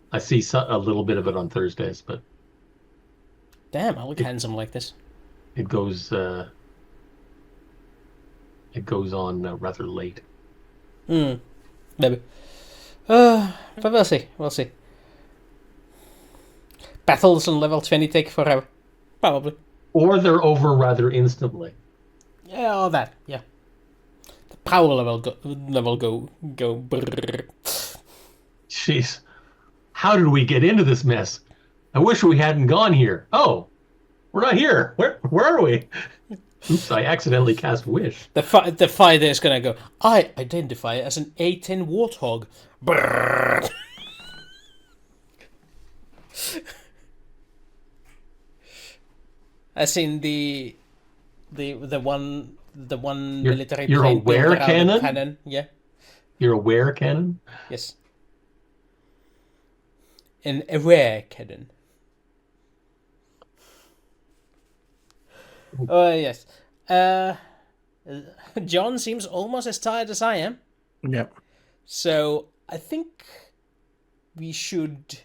I see a little bit of it on Thursdays, but Damn, I look handsome like this. it goes on rather late. Maybe. But we'll see. We'll see. Battles on level 20 take forever. Probably. Or they're over rather instantly. Yeah, all that. Yeah. The power level go brrrr. Jeez. How did we get into this mess? I wish we hadn't gone here. Oh, we're not here. Where are we? Oops, I accidentally cast Wish. The fighter is gonna go, I identify as an A10 warthog. Brrrr. As in the one military you're plane aware built around the cannon? Yeah. You're aware, Cannon? Yes. En awakening. Oh, yes. John seems almost as tired as I am. Yep. So I think we should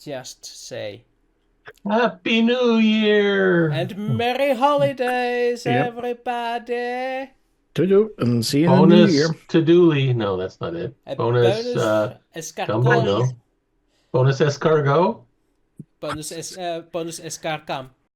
just say Happy New Year! and Merry Holidays, Yep. everybody. To-do, and see you in the new Bonus year. to-do-ly. No, that's not it. A Bonus, escargot. gumbo, no. Bonus escargot? Bonus escarcam.